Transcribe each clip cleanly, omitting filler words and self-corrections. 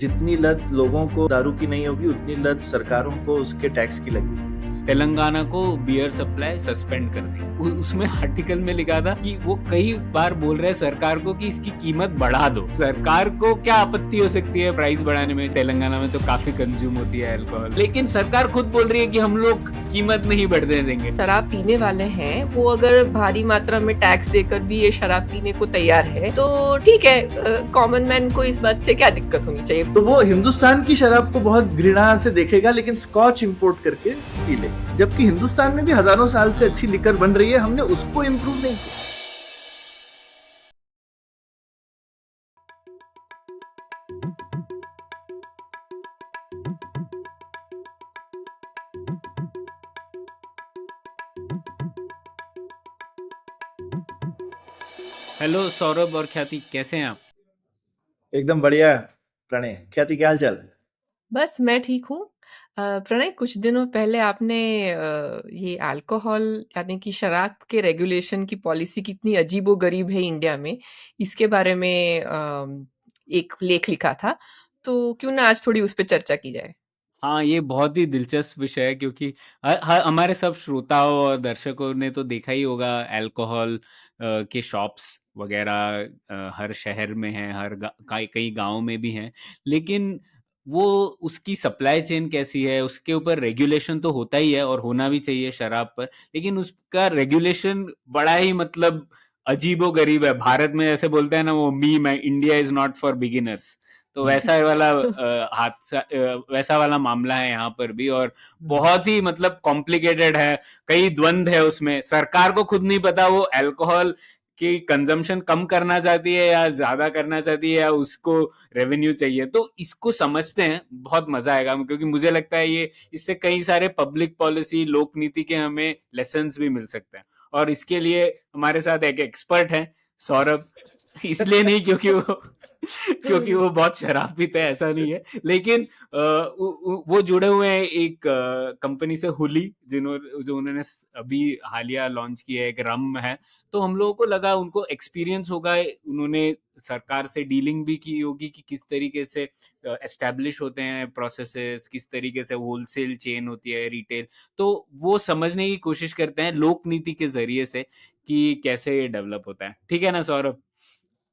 जितनी लत लोगों को दारू की नहीं होगी उतनी लत सरकारों को उसके टैक्स की लगेगी। तेलंगाना को बियर सप्लाई सस्पेंड कर दी। उसमें आर्टिकल में लिखा था कि वो कई बार बोल रहे हैं सरकार को कि इसकी कीमत बढ़ा दो। सरकार को क्या आपत्ति हो सकती है प्राइस बढ़ाने में? तेलंगाना में तो काफी कंज्यूम होती है अल्कोहल, लेकिन सरकार खुद बोल रही है कि हम लोग कीमत नहीं बढ़ने देंगे। शराब पीने वाले हैं वो अगर भारी मात्रा में टैक्स देकर भी ये शराब पीने को तैयार है तो ठीक है, कॉमन मैन को इस बात से क्या दिक्कत होनी चाहिए। तो वो हिंदुस्तान की शराब को बहुत घृणा से देखेगा लेकिन स्कॉच इंपोर्ट करके पी ले, जबकि हिंदुस्तान में भी हजारों साल से अच्छी लिकर बन रही है, हमने उसको इम्प्रूव नहीं किया। हेलो सौरभ और ख्याति, कैसे हैं आप? एकदम बढ़िया। प्रणय, ख्याति, क्या हाल चाल? बस मैं ठीक हूँ। प्रणय, कुछ दिनों पहले आपने ये अल्कोहल यानी कि शराब के रेगुलेशन की पॉलिसी कितनी अजीबो-गरीब है इंडिया में, इसके बारे में एक लेख लिखा था। तो क्यों ना आज थोड़ी उस पे चर्चा की जाए। हाँ, ये बहुत ही दिलचस्प विषय है क्योंकि हमारे सब श्रोताओं और दर्शकों ने तो देखा ही होगा अल्कोहल के शॉप्स वगैरह हर शहर में हैं, हर कई गाँव में भी हैं। लेकिन वो उसकी सप्लाई चेन कैसी है, उसके ऊपर रेगुलेशन तो होता ही है और होना भी चाहिए शराब पर, लेकिन उसका रेगुलेशन बड़ा ही मतलब अजीबो-गरीब है। भारत में ऐसे बोलते हैं ना वो मीम है, India is not for beginners. तो वैसा वाला हादसा, वैसा वाला मामला है यहाँ पर भी, और बहुत ही मतलब कॉम्प्लिकेटेड है। कई द्वंद्व है उसमें। सरकार को खुद नहीं पता वो अल्कोहल की कंजम्पशन कम करना चाहती है या ज्यादा करना चाहती है या उसको रेवेन्यू चाहिए। तो इसको समझते हैं, बहुत मजा आएगा, क्योंकि मुझे लगता है ये इससे कई सारे पब्लिक पॉलिसी, लोक नीति के हमें लेसन्स भी मिल सकते हैं। और इसके लिए हमारे साथ एक एक्सपर्ट है, सौरभ। इसलिए नहीं क्योंकि वो बहुत शराब पीते हैं, ऐसा नहीं है, लेकिन वो जुड़े हुए हैं एक कंपनी से, हुली, जो उन्होंने अभी हालिया लॉन्च किया है, एक रम है। तो हम लोगों को लगा उनको एक्सपीरियंस होगा, उन्होंने सरकार से डीलिंग भी की होगी कि किस तरीके से एस्टेब्लिश होते हैं प्रोसेसेस, किस तरीके से होलसेल चेन होती है, रिटेल। तो वो समझने की कोशिश करते हैं लोक नीति के जरिए से कि कैसे ये डेवलप होता है। ठीक है ना सौरभ?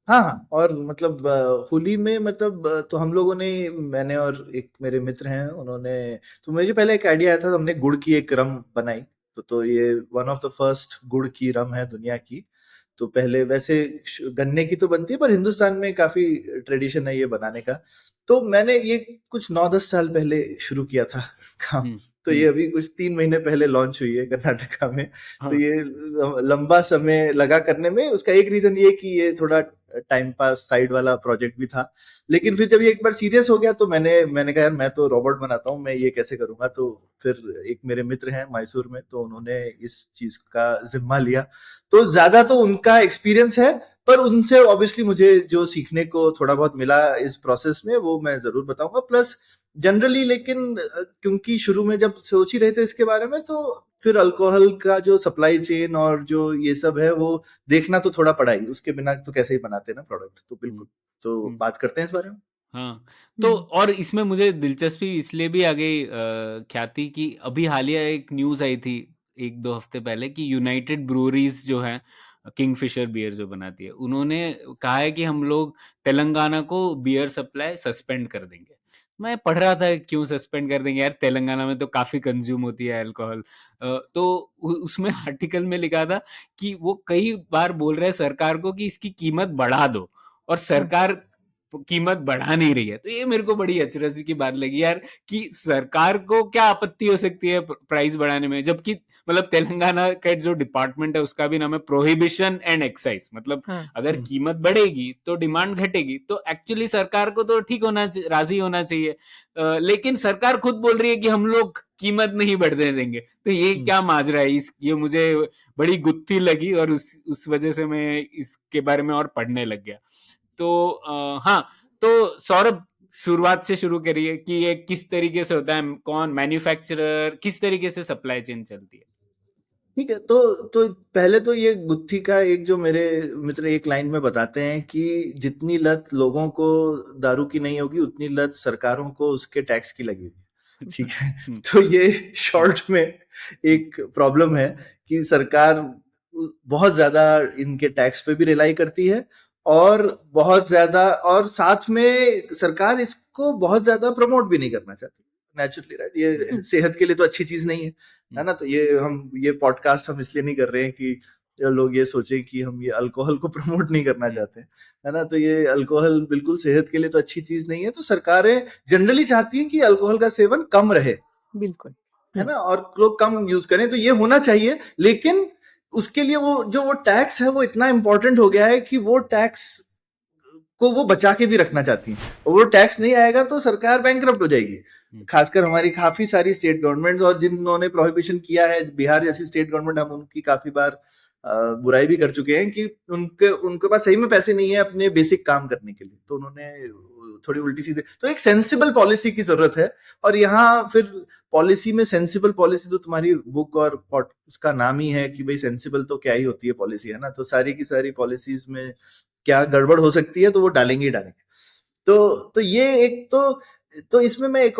हाँ हाँ, और मतलब होली में मतलब तो हम लोगों ने, मैंने और एक मेरे मित्र हैं, उन्होंने, तो मुझे पहले एक आइडिया आया था, तो हमने गुड़ की एक रम बनाई। तो ये वन ऑफ द फर्स्ट गुड़ की रम है दुनिया की। तो पहले वैसे गन्ने की तो बनती है, पर हिंदुस्तान में काफी ट्रेडिशन है ये बनाने का। तो मैंने ये कुछ 9-10 साल पहले शुरू किया था काम। हम्म। तो ये अभी कुछ 3 महीने पहले लॉन्च हुई है कर्नाटका में। तो हाँ। ये लंबा समय लगा करने में। उसका एक रीजन ये कि ये थोड़ा टाइम पास साइड वाला प्रोजेक्ट भी था। लेकिन फिर जब ये एक बार सीरियस हो गया तो मैंने कहा यार, मैं तो रोबोट बनाता हूँ, मैं ये कैसे करूंगा। तो फिर एक मेरे मित्र हैं मैसूर में, तो उन्होंने इस चीज का जिम्मा लिया। तो ज्यादा तो उनका एक्सपीरियंस है, पर उनसे ऑब्वियसली मुझे जो सीखने को थोड़ा बहुत मिला इस प्रोसेस में वो मैं जरूर बताऊंगा। प्लस जनरली, लेकिन क्योंकि शुरू में जब सोच ही रहे थे इसके बारे में, तो फिर अल्कोहल का जो सप्लाई चेन और जो ये सब है वो देखना तो थोड़ा पड़ा ही, उसके बिना तो कैसे ही बनाते ना प्रोडक्ट। तो बिल्कुल, तो हम्म। बात करते हैं इस बारे में। हाँ, तो और इसमें मुझे दिलचस्पी इसलिए भी आ गई ख्याति की, अभी हालिया एक न्यूज़ आई थी 1-2 हफ्ते पहले कि यूनाइटेड ब्रूअरीज जो है, किंगफिशर बियर जो बनाती है, उन्होंने कहा है कि हम लोग तेलंगाना को बियर सप्लाई सस्पेंड कर देंगे। मैं पढ़ रहा था क्यों सस्पेंड कर देंगे यार, तेलंगाना में तो काफी कंज्यूम होती है अल्कोहल। तो उसमें आर्टिकल में लिखा था कि वो कई बार बोल रहे हैं सरकार को कि इसकी कीमत बढ़ा दो, और सरकार कीमत बढ़ा नहीं रही है। तो ये मेरे को बड़ी अचरज की बात लगी यार, कि सरकार को क्या आपत्ति हो सकती है प्राइस बढ़ाने में, जबकि मतलब तेलंगाना का जो डिपार्टमेंट है उसका भी नाम है प्रोहिबिशन एंड एक्साइज। मतलब हाँ। अगर कीमत बढ़ेगी तो डिमांड घटेगी, तो एक्चुअली सरकार को तो ठीक होना, राजी होना चाहिए। लेकिन सरकार खुद बोल रही है कि हम लोग कीमत नहीं बढ़ने देंगे। तो ये क्या माजरा है? ये मुझे बड़ी गुत्थी लगी, और उस वजह से मैं इसके बारे में और पढ़ने लग गया। तो हाँ, तो सौरभ, शुरुआत से शुरू करिए कि ये किस तरीके से होता है, कौन मैन्युफैक्चरर, किस तरीके से सप्लाई चेन चलती है। ठीक है, तो पहले तो ये गुत्थी का एक जो मेरे मित्र एक लाइन में बताते हैं कि जितनी लत लोगों को दारू की नहीं होगी, उतनी लत सरकारों को उसके टैक्स की लगी होगी। ठीक है, तो ये शॉर्ट में एक प्रॉब्लम है कि सरकार बहुत ज्यादा इनके टैक्स पे भी रिलाई करती है, और बहुत ज्यादा, और साथ में सरकार इसको बहुत ज्यादा प्रमोट भी नहीं करना चाहती नेचुरली, राइट। ये सेहत के लिए तो अच्छी चीज नहीं है ना। तो ये पॉडकास्ट हम इसलिए नहीं कर रहे हैं कि लोग ये सोचे कि हम ये अल्कोहल को प्रमोट नहीं करना चाहते, है ना। तो ये अल्कोहल बिल्कुल सेहत के लिए तो अच्छी चीज नहीं है। तो सरकारें जनरली चाहती हैं कि अल्कोहल का सेवन कम रहे, बिल्कुल, है ना, और लोग कम यूज करें। तो ये होना चाहिए, लेकिन उसके लिए वो टैक्स है वो इतना इंपॉर्टेंट हो गया है कि वो टैक्स को वो बचा के भी रखना चाहती है। और वो टैक्स नहीं आएगा तो सरकार बैंकरप्ट हो जाएगी। खासकर हमारी काफी सारी स्टेट गवर्नमेंट्स, और जिन्होंने प्रोहिबिशन किया है, बिहार जैसी स्टेट गवर्नमेंट, हम उनकी काफी बार बुराई भी कर चुके हैं कि उनके पास सही में पैसे नहीं है अपने बेसिक काम करने के लिए, तो उन्होंने थोड़ी उल्टी सीधे। तो एक सेंसिबल पॉलिसी की जरूरत है, और यहाँ फिर पॉलिसी में सेंसिबल पॉलिसी, तो तुम्हारी बुक और उसका नाम ही है कि भाई सेंसिबल तो क्या ही होती है पॉलिसी, है ना। तो सारी की सारी पॉलिसीज में क्या गड़बड़ हो सकती है तो वो डालेंगे ही डालेंगे। तो ये एक तो इसमें मैं एक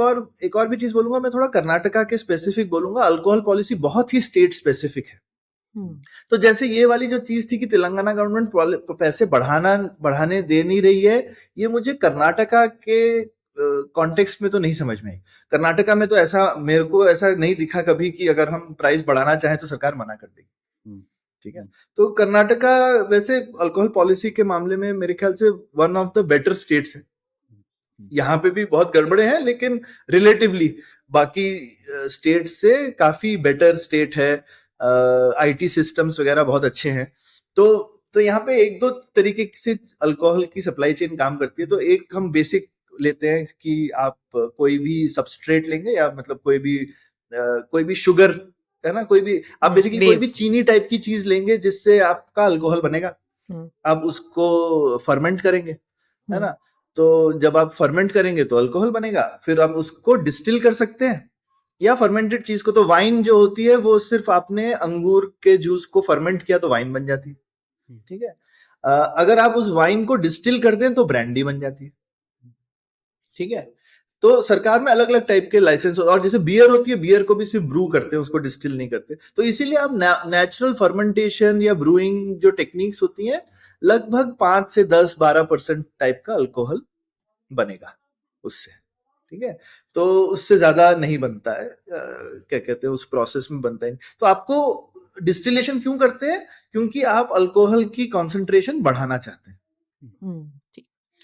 और भी चीज बोलूंगा। मैं थोड़ा कर्नाटका के स्पेसिफिक बोलूंगा। अल्कोहल पॉलिसी बहुत ही स्टेट स्पेसिफिक है। तो जैसे ये वाली जो चीज थी कि तेलंगाना गवर्नमेंट पैसे बढ़ाने दे नहीं रही है, ये मुझे कर्नाटका के कॉन्टेक्स्ट में तो नहीं समझ में आई। कर्नाटका में तो ऐसा मेरे को ऐसा नहीं दिखा कभी कि अगर हम प्राइस बढ़ाना चाहें तो सरकार मना कर देगी। ठीक है, तो कर्नाटका वैसे अल्कोहल पॉलिसी के मामले में मेरे ख्याल से one of the better states है। यहाँ पे भी बहुत गड़बड़े हैं, लेकिन रिलेटिवली बाकी स्टेट से काफी बेटर स्टेट है। आईटी सिस्टम्स वगैरह बहुत अच्छे हैं। तो यहाँ पे एक दो तरीके से अल्कोहल की सप्लाई चेन काम करती है। तो एक हम बेसिक लेते हैं कि आप कोई भी सबस्ट्रेट लेंगे, या मतलब कोई भी शुगर, है ना, कोई भी आप बेसिकली कोई भी चीनी टाइप की चीज लेंगे जिससे आपका अल्कोहल बनेगा। आप उसको फर्मेंट करेंगे, है ना। तो जब आप फर्मेंट करेंगे तो अल्कोहल बनेगा। फिर आप उसको डिस्टिल कर सकते हैं, या फर्मेंटेड चीज को, तो वाइन जो होती है वो सिर्फ आपने अंगूर के जूस को फर्मेंट किया तो वाइन बन जाती है। ठीक है, अगर आप उस वाइन को डिस्टिल कर दें तो ब्रांडी बन जाती है। ठीक है, तो सरकार में अलग अलग टाइप के लाइसेंस, और जैसे बियर होती है, बियर को भी सिर्फ ब्रू करते हैं, उसको डिस्टिल नहीं करते। तो इसीलिए आप नेचुरल फर्मेंटेशन या ब्रूइंग जो टेक्निक्स होती हैं, लगभग 5 से 10-12% टाइप का अल्कोहल बनेगा उससे। ठीक है, तो उससे ज्यादा नहीं बनता है, क्या कहते हैं, उस प्रोसेस में बनता है। तो आपको डिस्टिलेशन क्यों करते हैं? क्योंकि आप अल्कोहल की कॉन्सेंट्रेशन बढ़ाना चाहते हैं।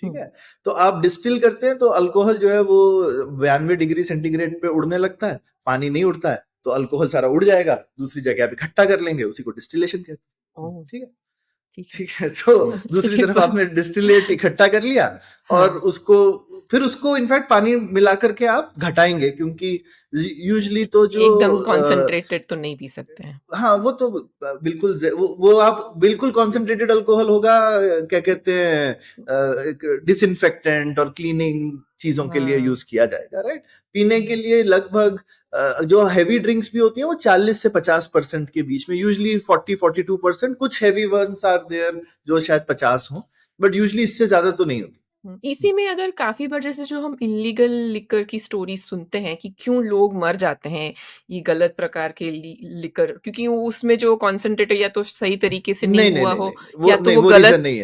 ठीक है, तो आप डिस्टिल करते हैं तो अल्कोहल जो है वो 92 डिग्री सेंटीग्रेड पे उड़ने लगता है, पानी नहीं उड़ता है, तो अल्कोहल सारा उड़ जाएगा, दूसरी जगह आप इकट्ठा कर लेंगे, उसी को डिस्टिलेशन कहते हैं। ठीक है, ठीक है, तो दूसरी तरफ आपने डिस्टिलेट इकट्ठा कर लिया, और फिर उसको इनफैक्ट पानी मिला करके आप घटाएंगे, क्योंकि यूजुअली तो जो एकदम कॉन्सेंट्रेटेड तो नहीं पी सकते हैं। हाँ, वो तो बिल्कुल वो आप बिल्कुल कॉन्सेंट्रेटेड अल्कोहल होगा, क्या कहते हैं, डिसइंफेक्टेंट और क्लीनिंग चीजों के लिए यूज किया जाएगा, राइट। पीने के लिए लगभग जो हैवी ड्रिंक्स भी होती हैं वो 40 से 50% के बीच में, यूजुअली 40-42%। कुछ हैवी वंस आर देयर जो शायद 50 हो, बट यूजुअली इससे ज्यादा तो नहीं होती। इसी में अगर काफी बार जैसे जो हम इलीगल लिकर की स्टोरी सुनते हैं कि क्यों लोग मर जाते हैं ये गलत प्रकार के लिकर, क्योंकि वो उसमें जो कॉन्सेंट्रेट या तो सही तरीके से नहीं हुआ हो, या तो वो गलत नहीं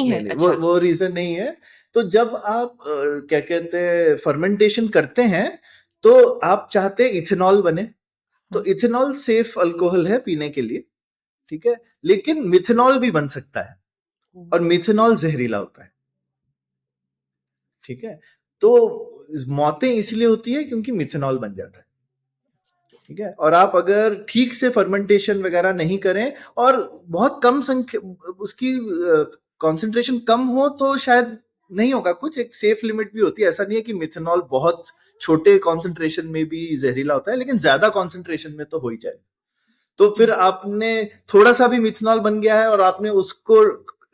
है। अच्छा, वो रीजन नहीं है। तो जब आप क्या कहते हैं फर्मेंटेशन करते हैं, तो आप चाहते हैं इथेनॉल बने, तो इथेनॉल सेफ अल्कोहल है पीने के लिए। ठीक है, लेकिन मिथेनॉल भी बन सकता है, और मिथेनॉल जहरीला होता है। ठीक है, तो मौतें इसलिए होती है क्योंकि मिथेनॉल बन जाता है। ठीक है, और आप अगर ठीक से फर्मेंटेशन वगैरह नहीं करें, और बहुत कम संख्या उसकी कॉन्सेंट्रेशन कम हो, तो शायद नहीं होगा कुछ, एक सेफ लिमिट भी होती है। ऐसा नहीं है कि मिथेनॉल बहुत छोटे कॉन्सेंट्रेशन में भी जहरीला होता है, लेकिन ज्यादा कॉन्सेंट्रेशन में तो हो ही जाएगा। तो फिर आपने थोड़ा सा भी मिथेनॉल बन गया है, और आपने उसको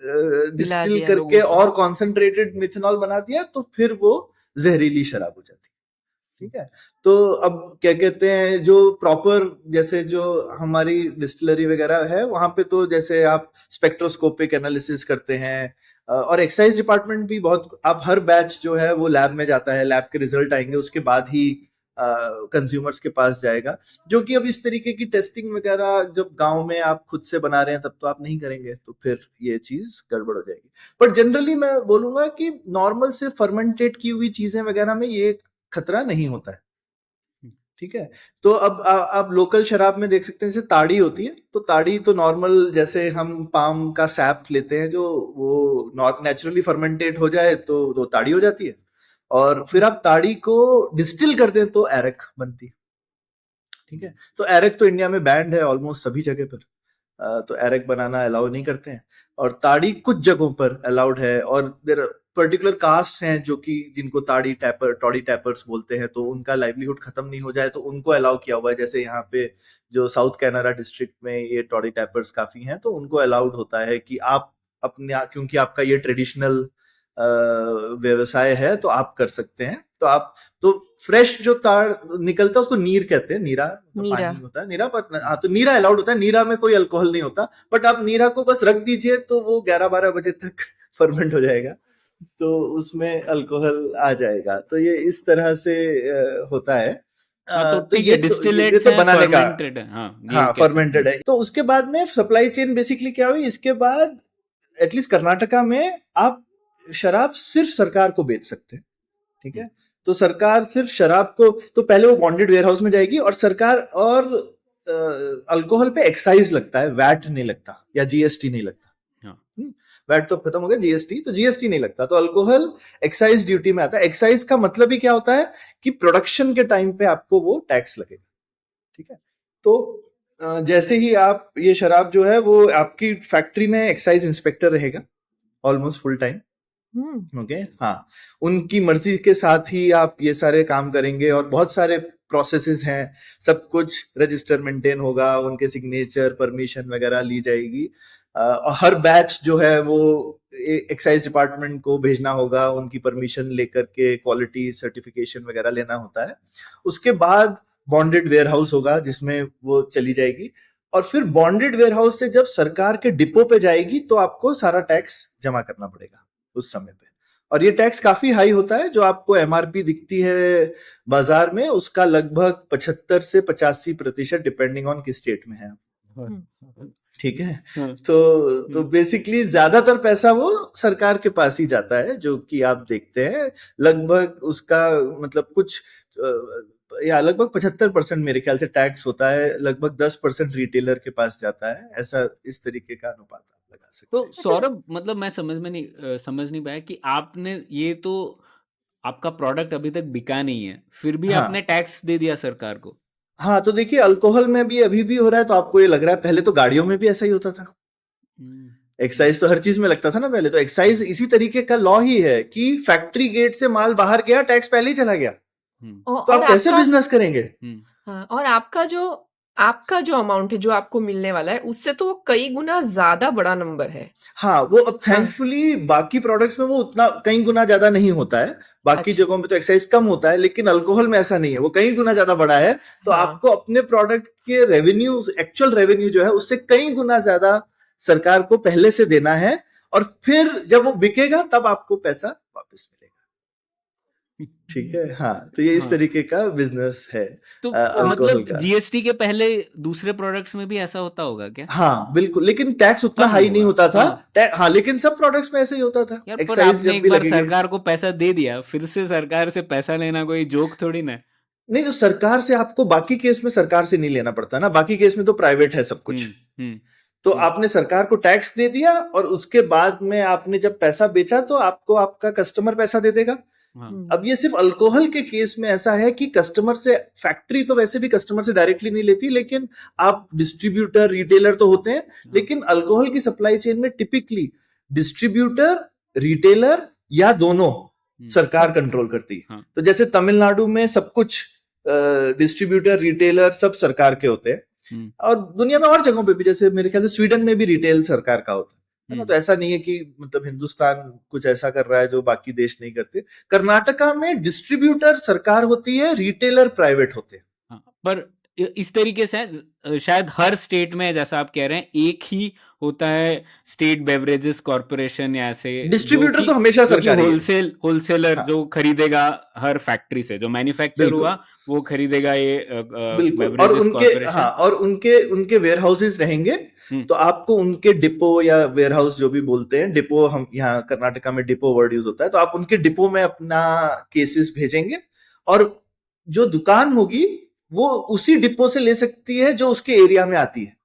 डिस्टिल करके और कॉन्सेंट्रेटेड मिथेनॉल बना दिया, तो फिर वो जहरीली शराब हो जाती है। ठीक है। तो अब क्या कहते हैं, जो प्रॉपर जैसे जो हमारी डिस्टिलरी वगैरह है वहां पे तो जैसे आप स्पेक्ट्रोस्कोपिक एनालिसिस करते हैं, और एक्साइज डिपार्टमेंट भी बहुत, आप हर बैच जो है वो लैब में जाता है, लैब के रिजल्ट आएंगे उसके बाद ही कंज्यूमर्स के पास जाएगा, जो कि अब इस तरीके की टेस्टिंग वगैरह जब गांव में आप खुद से बना रहे हैं तब तो आप नहीं करेंगे, तो फिर ये चीज गड़बड़ हो जाएगी। पर जनरली मैं बोलूंगा कि नॉर्मल से फर्मेंटेट की हुई चीजें वगैरह में ये खतरा नहीं होता है, ठीक है। तो अब आप लोकल शराब में देख सकते हैं, जैसे ताड़ी होती है, तो ताड़ी तो नॉर्मल जैसे हम पाम का सैप लेते हैं जो वो नेचुरली फर्मेंटेट हो जाए तो वो ताड़ी हो जाती है, और फिर आप ताड़ी को डिस्टिल करते हैं तो एरक बनती है, ठीक है। तो एरक तो इंडिया में बैंड है ऑलमोस्ट सभी जगह पर, तो एरक बनाना अलाउ नहीं करते हैं, और ताड़ी कुछ जगहों पर अलाउड है, और देयर पर्टिकुलर कास्ट हैं जो कि जिनको टॉडी टैपर्स बोलते हैं, तो उनका लाइवलीहुड खत्म नहीं हो जाए तो उनको अलाउ किया हुआ है। जैसे यहाँ पे जो साउथ कैनारा डिस्ट्रिक्ट में ये टॉडी टैपर्स काफी हैं, तो उनको अलाउड होता है कि आप अपने, क्योंकि आपका ये ट्रेडिशनल व्यवसाय है तो आप कर सकते हैं। तो आप तो फ्रेश जो ताड़ निकलता है उसको नीर कहते हैं, नीरा तो नीरा। पानी होता है, नीरा पर हाँ, तो नीरा अलाउड होता है, नीरा में कोई अल्कोहल नहीं होता, बट आप नीरा को बस रख दीजिए तो वो 11-12 बजे तक फर्मेंट हो जाएगा, तो उसमें अल्कोहल आ जाएगा। तो ये इस तरह से होता है। तो तो ठीक ये है, तो डिस्टिलेट्स तो हैं, बनाने का, फर्मेंटेड है, हाँ ये हाँ कह सकते फर्मेंटेड हैं। है। तो उसके बाद में सप्लाई चेन बेसिकली क्या हुई, इसके बाद एटलीस्ट कर्नाटका में आप शराब सिर्फ सरकार को बेच सकते हैं, ठीक है। तो सरकार सिर्फ शराब को, तो पहले वो बॉन्डेड वेयर हाउस में जाएगी, और सरकार, और अल्कोहल पे एक्साइज लगता है, वैट नहीं लगता, या जीएसटी नहीं लगता, वैट तो खत्म हो गया, जीएसटी, तो जीएसटी नहीं लगता, तो अल्कोहल एक्साइज ड्यूटी में आता है। एक्साइज का मतलब ही क्या होता है कि प्रोडक्शन के टाइम पे आपको वो टैक्स लगेगा, ठीक है। तो जैसे ही आप ये शराब जो है वो आपकी फैक्ट्री में एक्साइज इंस्पेक्टर रहेगा ऑलमोस्ट फुल टाइम, ओके, हाँ, उनकी मर्जी के साथ ही आप ये सारे काम करेंगे, और बहुत सारे प्रोसेसेस हैं, सब कुछ रजिस्टर मेंटेन होगा, उनके सिग्नेचर, परमिशन वगैरह ली जाएगी, और हर बैच जो है वो एक्साइज डिपार्टमेंट को भेजना होगा, उनकी परमिशन लेकर के क्वालिटी सर्टिफिकेशन वगैरह लेना होता है। उसके बाद बॉन्डेड वेयर हाउस होगा जिसमें वो चली जाएगी, और फिर बॉन्डेड वेयर हाउस से जब सरकार के डिपो पे जाएगी तो आपको सारा टैक्स जमा करना पड़ेगा उस समय पे, और ये टैक्स काफी हाई होता है। जो आपको एमआरपी दिखती है बाजार में उसका लगभग 75 से 85% डिपेंडिंग ऑन किस स्टेट में है, ठीक है। तो बेसिकली ज्यादातर पैसा वो सरकार के पास ही जाता है, जो कि आप देखते हैं लगभग उसका मतलब कुछ या लगभग 75% मेरे ख्याल से टैक्स होता है, लगभग 10% रिटेलर के पास जाता है, ऐसा इस तरीके का अनुपात आप लगा सकते हैं। तो सौरभ, मतलब मैं समझ नहीं पाया कि आपने ये तो आपका प्रोडक्ट अभी तक बिका नहीं है, फिर भी हाँ, आपने टैक्स दे दिया सरकार को। हाँ, तो देखिए अल्कोहल में भी अभी भी हो रहा है, तो आपको ये लग रहा है, पहले तो गाड़ियों में भी ऐसा ही होता था, एक्साइज तो हर चीज में लगता था ना पहले, तो एक्साइज इसी तरीके का लॉ ही है कि फैक्ट्री गेट से माल बाहर गया, टैक्स पहले ही चला गया, तो आप कैसे बिजनेस करेंगे। हाँ, और आपका जो अमाउंट है जो आपको मिलने वाला है उससे तो कई गुना ज्यादा बड़ा नंबर है। हाँ, वो अब थैंकफुली बाकी प्रोडक्ट्स में वो उतना कई गुना ज्यादा नहीं होता है, बाकी जगहों में तो एक्साइज कम होता है, लेकिन अल्कोहल में ऐसा नहीं है, वो कई गुना ज्यादा बड़ा है। तो आपको अपने प्रोडक्ट के रेवेन्यू, एक्चुअल रेवेन्यू जो है उससे कई गुना ज्यादा सरकार को पहले से देना है, और फिर जब वो बिकेगा तब आपको पैसा वापस मिलेगा, ठीक है। हाँ, तो ये इस तरीके का बिजनेस है। तो अल्कोहल मतलब का जीएसटी के पहले दूसरे प्रोडक्ट्स में भी ऐसा होता होगा क्या? हाँ बिल्कुल, लेकिन टैक्स उतना कम हाई नहीं होगा। होता था। हाँ, लेकिन सब प्रोडक्ट्स में ऐसे ही होता था। यार पर एक्साइज आपने जब एक भी बार लगेगी, सरकार को पैसा दे दिया, फिर से सरकार से पैसा लेना कोई जोक थोड़ी ना है। नहीं, तो सरकार से आपको बाकी केस में सरकार से नहीं लेना पड़ता ना, बाकी केस में तो प्राइवेट है सब कुछ। तो आपने सरकार को टैक्स दे दिया, और उसके बाद में आपने जब पैसा बेचा तो आपको आपका कस्टमर पैसा दे देगा। अब ये सिर्फ अल्कोहल के केस में ऐसा है कि कस्टमर से, फैक्ट्री तो वैसे भी कस्टमर से डायरेक्टली नहीं लेती, लेकिन आप डिस्ट्रीब्यूटर, रिटेलर तो होते हैं, लेकिन अल्कोहल की सप्लाई चेन में टिपिकली डिस्ट्रीब्यूटर, रिटेलर या दोनों सरकार कंट्रोल करती है। तो जैसे तमिलनाडु में सब कुछ डिस्ट्रीब्यूटर, रिटेलर सब सरकार के होते हैं, और दुनिया में और जगहों पे भी, जैसे मेरे ख्याल से स्वीडन में भी रिटेल सरकार का होता है, है ना। तो ऐसा नहीं है कि मतलब हिंदुस्तान कुछ ऐसा कर रहा है जो बाकी देश नहीं करते। कर्नाटका में डिस्ट्रीब्यूटर सरकार होती है, रिटेलर प्राइवेट होते हैं। हाँ, पर इस तरीके से शायद हर स्टेट में, जैसा आप कह रहे हैं, एक ही होता है स्टेट बेवरेजेस कॉर्पोरेशन या ऐसे, डिस्ट्रीब्यूटर तो हमेशा जो कि सरकारी है। होलसेलर हाँ, जो खरीदेगा हर फैक्ट्री से, जो मैन्युफैक्चर हुआ बिल्कुल वो खरीदेगा ये बिल्कुल। और बेवरेजेस उनके कॉर्पोरेशन। हाँ, और उनके वेयर हाउसेज रहेंगे। तो आपको उनके डिपो या वेयर हाउस जो भी बोलते हैं, डिपो हम यहाँ कर्नाटका में डिपो वर्ड यूज होता है, तो आप उनके डिपो में अपना केसेस भेजेंगे, और जो दुकान होगी वो उसी डिपो से ले सकती है जो उसके एरिया में आती है।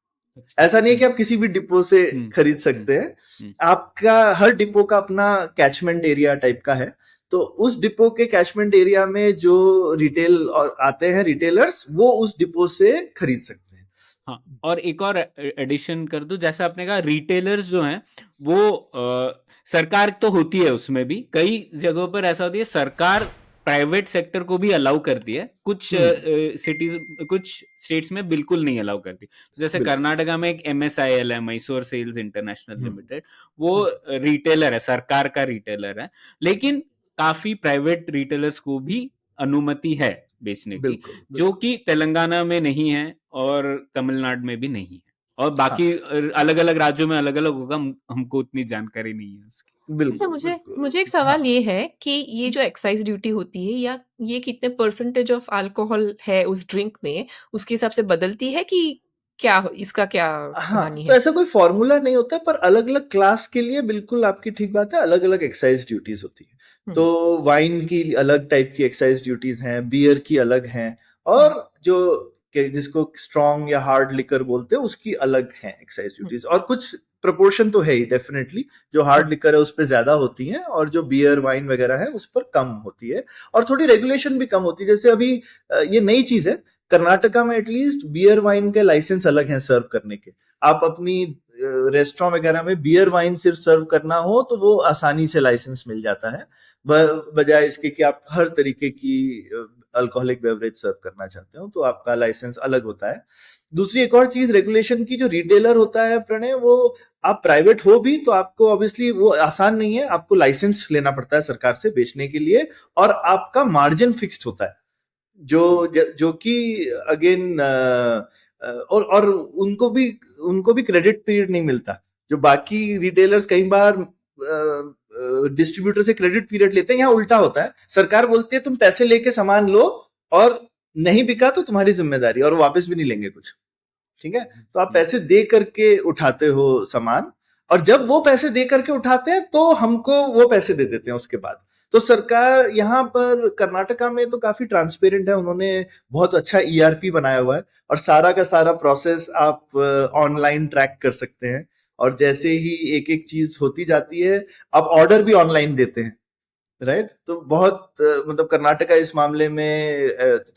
ऐसा नहीं है कि आप किसी भी डिपो से खरीद सकते हैं। आपका हर डिपो का अपना कैचमेंट एरिया टाइप का है, तो उस डिपो के कैचमेंट एरिया में जो रिटेल और आते हैं रिटेलर्स, वो उस डिपो से खरीद सकते हैं। हाँ, और एक और एडिशन कर दूं, जैसा आपने कहा रिटेलर्स जो हैं वो सरकार तो होती है उसमें भी, कई जगहों पर ऐसा होती है सरकार प्राइवेट सेक्टर को भी अलाउ करती है, कुछ सिटीज कुछ स्टेट्स में बिल्कुल नहीं अलाउ करती। तो जैसे कर्नाटका में एक MSIL है, मैसूर सेल्स इंटरनेशनल लिमिटेड, वो रिटेलर है, सरकार का रिटेलर है, लेकिन काफी प्राइवेट रिटेलर्स को भी अनुमति है बेचने की, जो कि तेलंगाना में नहीं है और तमिलनाडु में भी नहीं है, और बाकी अलग अलग राज्यों में अलग अलग होगा, हमको उतनी जानकारी नहीं है उसकी। अच्छा, मुझे एक सवाल ये है कि ये जो एक्साइज ड्यूटी होती है, या ये कितने परसेंटेज ऑफ अल्कोहल है उस ड्रिंक में, उसके हिसाब से बदलती है कि क्या, इसका क्या कहानी तो है? ऐसा कोई फॉर्मूला नहीं होता, पर अलग अलग क्लास के लिए बिल्कुल आपकी ठीक बात है, अलग अलग एक्साइज ड्यूटीज होती है। तो वाइन की अलग टाइप की एक्साइज ड्यूटीज हैं, बियर की अलग हैं, और जो जिसको स्ट्रॉन्ग या हार्ड लिकर बोलते हैं उसकी अलग है एक्साइज ड्यूटीज। और कुछ प्रोपोर्शन तो है ही डेफिनेटली, जो हार्ड लिकर है उस पर ज्यादा होती है, और जो बियर वाइन वगैरह है उस पर कम होती है, और थोड़ी रेगुलेशन भी कम होती है। जैसे अभी ये नई चीज है, कर्नाटका में एटलीस्ट बियर वाइन के लाइसेंस अलग हैं सर्व करने के। आप अपनी रेस्टोरेंट वगैरह में बियर वाइन सिर्फ सर्व करना हो तो वो आसानी से लाइसेंस मिल जाता है, बजाय इसके कि आप हर तरीके की अल्कोहलिक बेवरेज सर्व करना चाहते हो तो आपका लाइसेंस अलग होता है। दूसरी एक और चीज रेगुलेशन की, जो रिटेलर होता है प्रणय, वो आप प्राइवेट हो भी तो आपको ऑब्वियसली वो आसान नहीं है, आपको लाइसेंस लेना पड़ता है सरकार से बेचने के लिए, और आपका मार्जिन फिक्स्ड होता है, जो कि अगेन और उनको भी क्रेडिट पीरियड नहीं मिलता। जो बाकी रिटेलर्स कई बार डिस्ट्रीब्यूटर से क्रेडिट पीरियड लेते हैं, यहाँ उल्टा होता है, सरकार बोलती है तुम पैसे लेके सामान लो, और नहीं बिका तो तुम्हारी जिम्मेदारी, और वापस भी नहीं लेंगे कुछ, ठीक है। तो आप पैसे दे करके उठाते हो सामान, और जब वो पैसे दे करके उठाते हैं तो हमको वो पैसे दे देते हैं उसके बाद। तो सरकार यहाँ पर कर्नाटका में तो काफी ट्रांसपेरेंट है, उन्होंने बहुत अच्छा ERP बनाया हुआ है, और सारा का सारा प्रोसेस आप ऑनलाइन ट्रैक कर सकते हैं, और जैसे ही एक एक चीज होती जाती है आप ऑर्डर भी ऑनलाइन देते हैं, राइट। तो बहुत मतलब कर्नाटका इस मामले में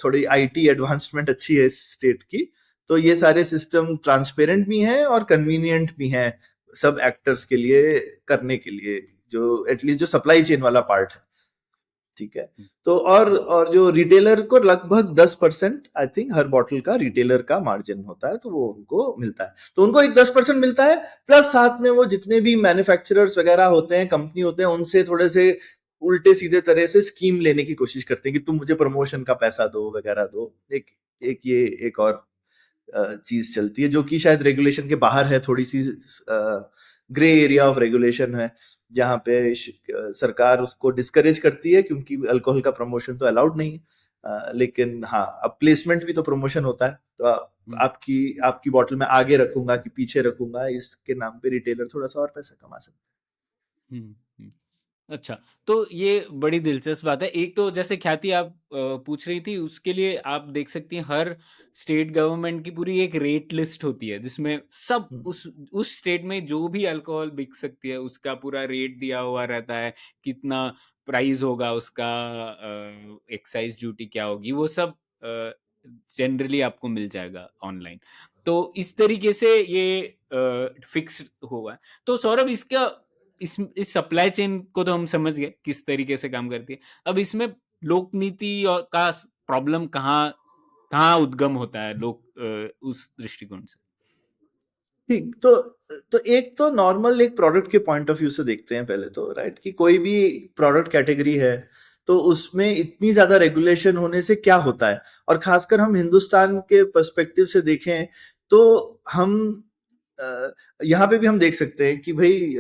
थोड़ी IT एडवांसमेंट अच्छी है इस स्टेट की। तो ये सारे सिस्टम ट्रांसपेरेंट भी हैं और कन्वीनियंट भी हैं सब एक्टर्स के लिए करने के लिए, जो एटलीस्ट जो सप्लाई चेन वाला पार्ट है, ठीक है। तो और जो रिटेलर को लगभग 10% आई थिंक हर बॉटल का रिटेलर का मार्जिन होता है, तो वो उनको मिलता है, तो उनको एक 10% मिलता है, प्लस साथ में वो जितने भी मैन्युफैक्चरर्स वगैरह होते हैं, कंपनी होते हैं, उनसे थोड़े से उल्टे सीधे तरह से स्कीम लेने की कोशिश करते हैं कि तुम मुझे प्रमोशन का पैसा दो वगैरह दो। ये एक और चीज चलती है जो कि शायद रेगुलेशन के बाहर है, थोड़ी सी ग्रे एरिया ऑफ रेगुलेशन है, जहाँ पे सरकार उसको डिस्करेज करती है क्योंकि अल्कोहल का प्रमोशन तो अलाउड नहीं है। लेकिन हाँ, अब प्लेसमेंट भी तो प्रमोशन होता है, तो आपकी बॉटल में आगे रखूंगा कि पीछे रखूंगा, इसके नाम पे रिटेलर थोड़ा सा और पैसा कमा सकता है। अच्छा, तो ये बड़ी दिलचस्प बात है। एक तो जैसे ख्याति आप पूछ रही थी, उसके लिए आप देख सकती हैं हर स्टेट गवर्नमेंट की पूरी एक रेट लिस्ट होती है, जिसमें सब उस स्टेट में जो भी अल्कोहल बिक सकती है उसका पूरा रेट दिया हुआ रहता है, कितना प्राइस होगा उसका, एक्साइज ड्यूटी क्या होगी, वो सब जनरली आपको मिल जाएगा ऑनलाइन। तो इस तरीके से ये फिक्स हुआ है। तो सौरभ, इसका इस सप्लाई चेन को तो हम समझ गए किस तरीके से काम करती है। अब इसमें लोक नीति और का प्रॉब्लम कहाँ उद्गम होता है लोक उस दृष्टिकोण से? ठीक, तो तो एक तो नॉर्मल एक प्रोडक्ट के पॉइंट ऑफ व्यू से देखते हैं पहले तो, राइट, कि कोई भी प्रोडक्ट कैटेगरी है तो उसमें इतनी ज्यादा रेगुलेशन होने से क्या होता है, और खासकर हम हिंदुस्तान के पर्सपेक्टिव से देखें तो हम यहाँ पे भी हम देख सकते हैं कि भाई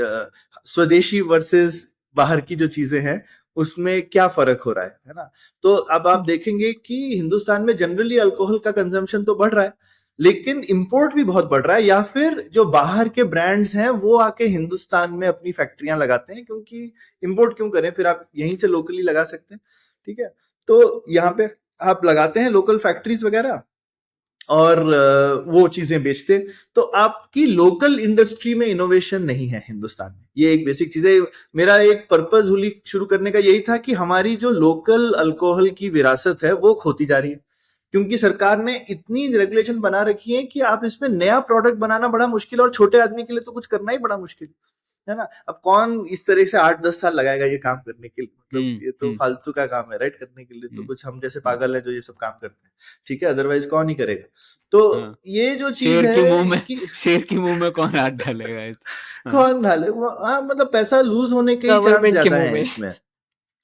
स्वदेशी वर्सेस बाहर की जो चीजें हैं उसमें क्या फर्क हो रहा है ना। तो अब आप देखेंगे कि हिंदुस्तान में जनरली अल्कोहल का कंजम्पशन तो बढ़ रहा है, लेकिन इंपोर्ट भी बहुत बढ़ रहा है, या फिर जो बाहर के ब्रांड्स हैं वो आके हिंदुस्तान में अपनी फैक्ट्रियां लगाते हैं, क्योंकि इंपोर्ट क्यों करें, फिर आप यहीं से लोकली लगा सकते हैं। ठीक है, तो यहाँ पे आप लगाते हैं लोकल फैक्ट्रीज वगैरह और वो चीजें बेचते हैं, तो आपकी लोकल इंडस्ट्री में इनोवेशन नहीं है हिंदुस्तान में। ये एक बेसिक चीज है। मेरा एक पर्पस हुली शुरू करने का यही था कि हमारी जो लोकल अल्कोहल की विरासत है वो खोती जा रही है, क्योंकि सरकार ने इतनी रेगुलेशन बना रखी है कि आप इसमें नया प्रोडक्ट बनाना बड़ा मुश्किल है, और छोटे आदमी के लिए तो कुछ करना ही बड़ा मुश्किल है ना। अब कौन इस तरह से 8-10 साल लगाएगा ये काम करने के लिए, मतलब ये तो फालतू का काम है, राइट, करने के लिए तो कुछ हम जैसे पागल है जो ये सब काम करते हैं, ठीक है, अदरवाइज कौन ही करेगा। तो ये जो चीज है कि शेर की मुंह में कौन हाथ डालेगा, कौन डाले, हाँ, मतलब पैसा लूज होने के चांस ज्यादा है इसमें।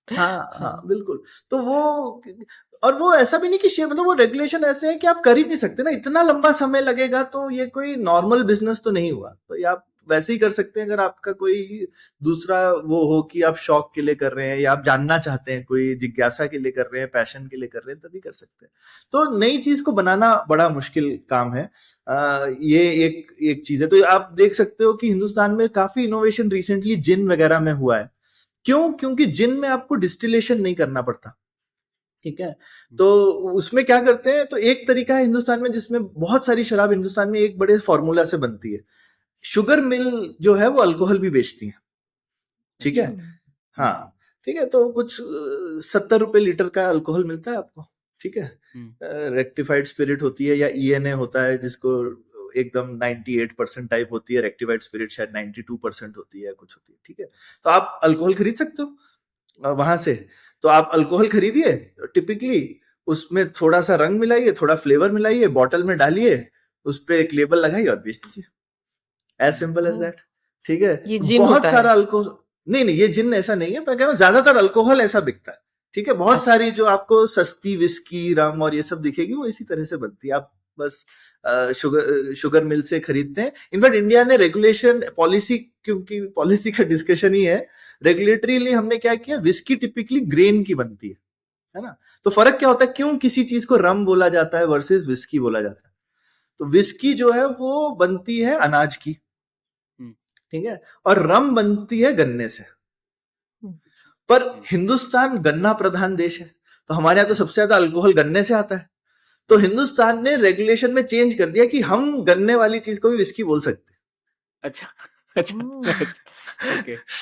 हाँ बिल्कुल। तो वो, और वो ऐसा भी नहीं कि मतलब वो रेगुलेशन ऐसे है कि आप कर ही नहीं सकते ना, इतना लंबा समय लगेगा, तो ये कोई नॉर्मल बिजनेस तो नहीं हुआ। तो ये आप वैसे ही कर सकते हैं अगर आपका कोई दूसरा वो हो कि आप शौक के लिए कर रहे हैं, या आप जानना चाहते हैं, कोई जिज्ञासा के लिए कर रहे हैं, पैशन के लिए कर रहे हैं, तभी कर सकते हैं। तो नई चीज को बनाना बड़ा मुश्किल काम है। ये एक चीज है। तो आप देख सकते हो कि हिंदुस्तान में काफी इनोवेशन रिसेंटली जिन वगैरह में हुआ है। क्यों? क्योंकि जिन में आपको डिस्टिलेशन नहीं करना पड़ता, ठीक है। तो उसमें क्या करते हैं, तो एक तरीका है हिंदुस्तान में जिसमें बहुत सारी शराब हिंदुस्तान में एक बड़े फॉर्मूला से बनती है। शुगर मिल जो है वो अल्कोहल भी बेचती है, ठीक है। हाँ, ठीक है। तो कुछ 70 रुपए लीटर का अल्कोहल मिलता है आपको, ठीक है। रेक्टिफाइड स्पिरिट होती है या ENA होता है, जिसको एकदम 98% टाइप होती है, रेक्टिफाइड स्पिरिट शायद 92% होती है, कुछ होती है, ठीक है। तो आप अल्कोहल खरीद सकते हो वहां से। तो आप अल्कोहल खरीदिए, टिपिकली उसमें थोड़ा सा रंग मिलाइए, थोड़ा फ्लेवर मिलाइए, बॉटल में डालिए, उस पर एक लेबल लगाइए और बेच दीजिए। एज सिंपल एज दैट, ठीक है। ये जिन बहुत सारा है। अल्कोहल नहीं, ये जिन ऐसा नहीं है, मैं कह रहा हूं ज्यादातर अल्कोहल ऐसा बिकता है, ठीक है। बहुत सारी जो आपको सस्ती विस्की, रम और ये सब दिखेगी वो इसी तरह से बनती है। आप बस शुगर मिल से खरीदते हैं। इनफैक्ट इंडिया ने रेगुलेशन पॉलिसी, क्योंकि पॉलिसी का डिस्कशन ही है, रेगुलेटरीली हमने क्या किया, विस्की टिपिकली ग्रेन की बनती है ना। तो फर्क क्या होता है, क्यों किसी चीज को रम बोला जाता है वर्सेस विस्की बोला जाता है। तो विस्की जो है वो बनती है अनाज की, ठीक है, और रम बनती है गन्ने से। पर हिंदुस्तान गन्ना प्रधान देश है, तो हमारे यहाँ तो सबसे ज्यादा अल्कोहल गन्ने से आता है। तो हिंदुस्तान ने रेगुलेशन में चेंज कर दिया कि हम गन्ने वाली चीज को भी विस्की बोल सकते हैं। अच्छा,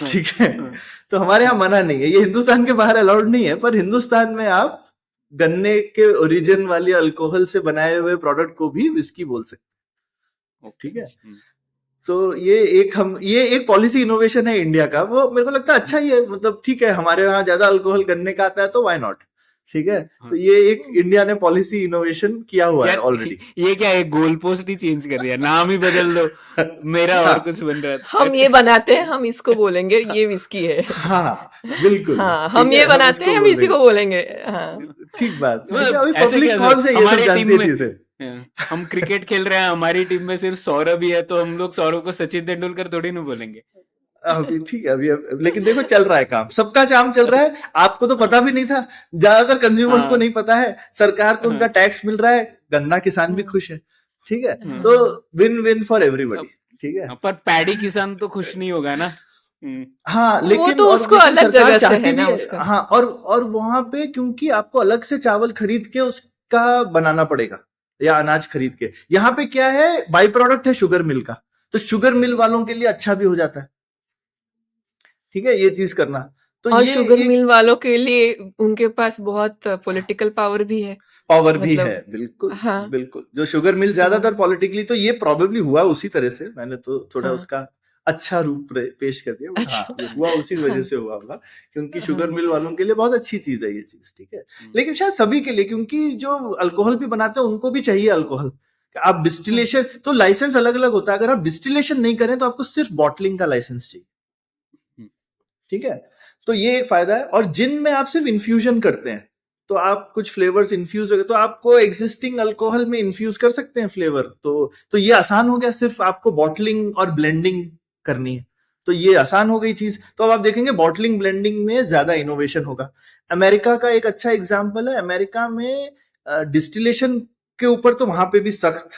ठीक है। तो हमारे यहाँ मना नहीं है, ये हिंदुस्तान के बाहर अलाउड नहीं है, पर हिंदुस्तान में आप गन्ने के ओरिजिन वाली अल्कोहल से बनाए हुए प्रोडक्ट को भी विस्की बोल सकते हैं, ठीक है। तो ये एक पॉलिसी इनोवेशन है इंडिया का, वो मेरे को लगता है अच्छा ही है। मतलब ठीक है, हमारे यहाँ ज्यादा अल्कोहल गन्ने का आता है तो व्हाई नॉट, ठीक है। तो ये एक इंडिया ने पॉलिसी इनोवेशन किया हुआ है ऑलरेडी। ये क्या है, गोल पोस्ट ही चेंज कर दिया, नाम ही बदल दो, मेरा और कुछ बन रहा था। हम ये बनाते हैं, हम इसको बोलेंगे ये विस्की है। हाँ बिल्कुल। हाँ, हम ये बनाते हैं, हम इसी को बोलेंगे। हाँ, ठीक बात। अभी पब्लिक कौन से ये सब जानती है चीजें। हम क्रिकेट खेल रहे हैं, हमारी टीम में सिर्फ सौरभ ही है, तो हम लोग सौरभ को सचिन तेंदुलकर थोड़ी ना बोलेंगे। अभी ठीक है, अभी लेकिन देखो चल रहा है काम, सबका काम चल रहा है। आपको तो पता भी नहीं था, ज्यादातर कंज्यूमर्स को नहीं पता है, सरकार को उनका टैक्स मिल रहा है, गन्ना किसान भी खुश है, ठीक है। तो विन विन फॉर एवरीबॉडी, ठीक है। पर पैडी किसान तो खुश नहीं होगा ना। हाँ, लेकिन वो तो उसको अलग जगह से है ना उसका। हाँ, और वहां पे क्योंकि आपको अलग से चावल खरीद के उसका बनाना पड़ेगा, या अनाज खरीद के। यहाँ पे क्या है, बाई प्रोडक्ट है शुगर मिल का, तो शुगर मिल वालों के लिए अच्छा भी हो जाता है, ठीक है, ये चीज करना। तो और ये शुगर मिल वालों के लिए उनके पास बहुत पॉलिटिकल पावर भी है। पावर भी है, बिल्कुल। हाँ, बिल्कुल। जो शुगर मिल ज्यादातर पॉलिटिकली, तो ये प्रोबेबली हुआ उसी तरह से, मैंने तो थोड़ा उसका अच्छा रूप पेश कर दिया। अच्छा। हाँ, ये हुआ उसी वजह से हुआ होगा, क्योंकि शुगर मिल वालों के लिए बहुत अच्छी चीज है ये चीज, ठीक है। लेकिन शायद सभी के लिए, क्योंकि जो अल्कोहल भी बनाते हैं उनको भी चाहिए अल्कोहल, आप डिस्टिलेशन, तो लाइसेंस अलग अलग होता है, अगर आप डिस्टिलेशन नहीं करें तो आपको सिर्फ बॉटलिंग का लाइसेंस चाहिए, ठीक है। तो ये एक फायदा है। और जिन में आप सिर्फ इन्फ्यूजन करते हैं, तो आप कुछ फ्लेवर्स इन्फ्यूज हो गए तो आपको एग्जिस्टिंग अल्कोहल में इन्फ्यूज कर सकते हैं फ्लेवर, तो ये आसान हो गया, सिर्फ आपको बॉटलिंग और ब्लेंडिंग करनी है, तो ये आसान हो गई चीज। तो अब आप देखेंगे बॉटलिंग ब्लेंडिंग में ज्यादा इनोवेशन होगा। अमेरिका का एक अच्छा एग्जाम्पल है, अमेरिका में डिस्टिलेशन के ऊपर तो वहां पे भी सख्त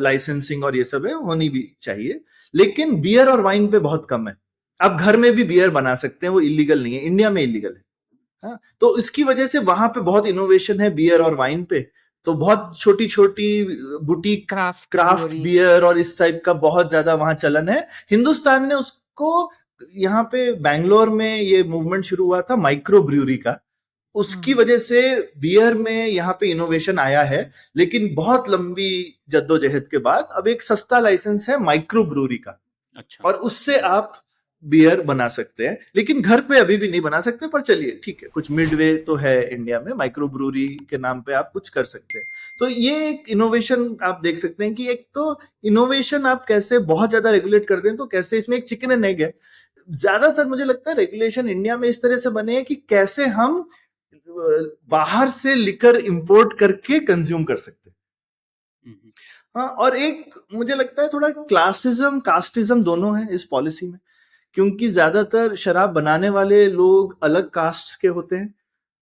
लाइसेंसिंग और ये सब है, होनी भी चाहिए, लेकिन बियर और वाइन पे बहुत कम है। आप घर में भी बियर बना सकते हैं, वो इलीगल नहीं है, इंडिया में इलीगल है। हाँ, तो इसकी वजह से वहां पे बहुत इनोवेशन है बियर और वाइन पे, तो बहुत छोटी छोटी बुटीक क्राफ्ट बियर और इस टाइप का बहुत ज्यादा वहां चलन है। हिंदुस्तान ने उसको, यहाँ पे बैंगलोर में ये मूवमेंट शुरू हुआ था माइक्रो ब्रूअरी का, उसकी वजह से बियर में यहाँ पे इनोवेशन आया है, लेकिन बहुत लंबी जद्दोजहद के बाद अब एक सस्ता लाइसेंस है माइक्रो ब्रूअरी का। अच्छा। और उससे आप बियर बना सकते हैं, लेकिन घर पे अभी भी नहीं बना सकते, पर चलिए ठीक है, कुछ मिडवे तो है इंडिया में, माइक्रो ब्रूअरी के नाम पे आप कुछ कर सकते हैं। तो ये एक इनोवेशन आप देख सकते हैं कि एक तो इनोवेशन आप कैसे बहुत ज्यादा रेगुलेट कर दें, तो कैसे इसमें एक चिकन एंड एग है। ज्यादातर मुझे लगता है रेगुलेशन इंडिया में इस तरह से बने हैं कि कैसे हम बाहर से लिकर इंपोर्ट करके कंज्यूम कर सकते हैं। हाँ, और एक मुझे लगता है थोड़ा क्लासिज्म कास्टिज्म दोनों है इस पॉलिसी में, क्योंकि ज्यादातर शराब बनाने वाले लोग अलग कास्ट के होते हैं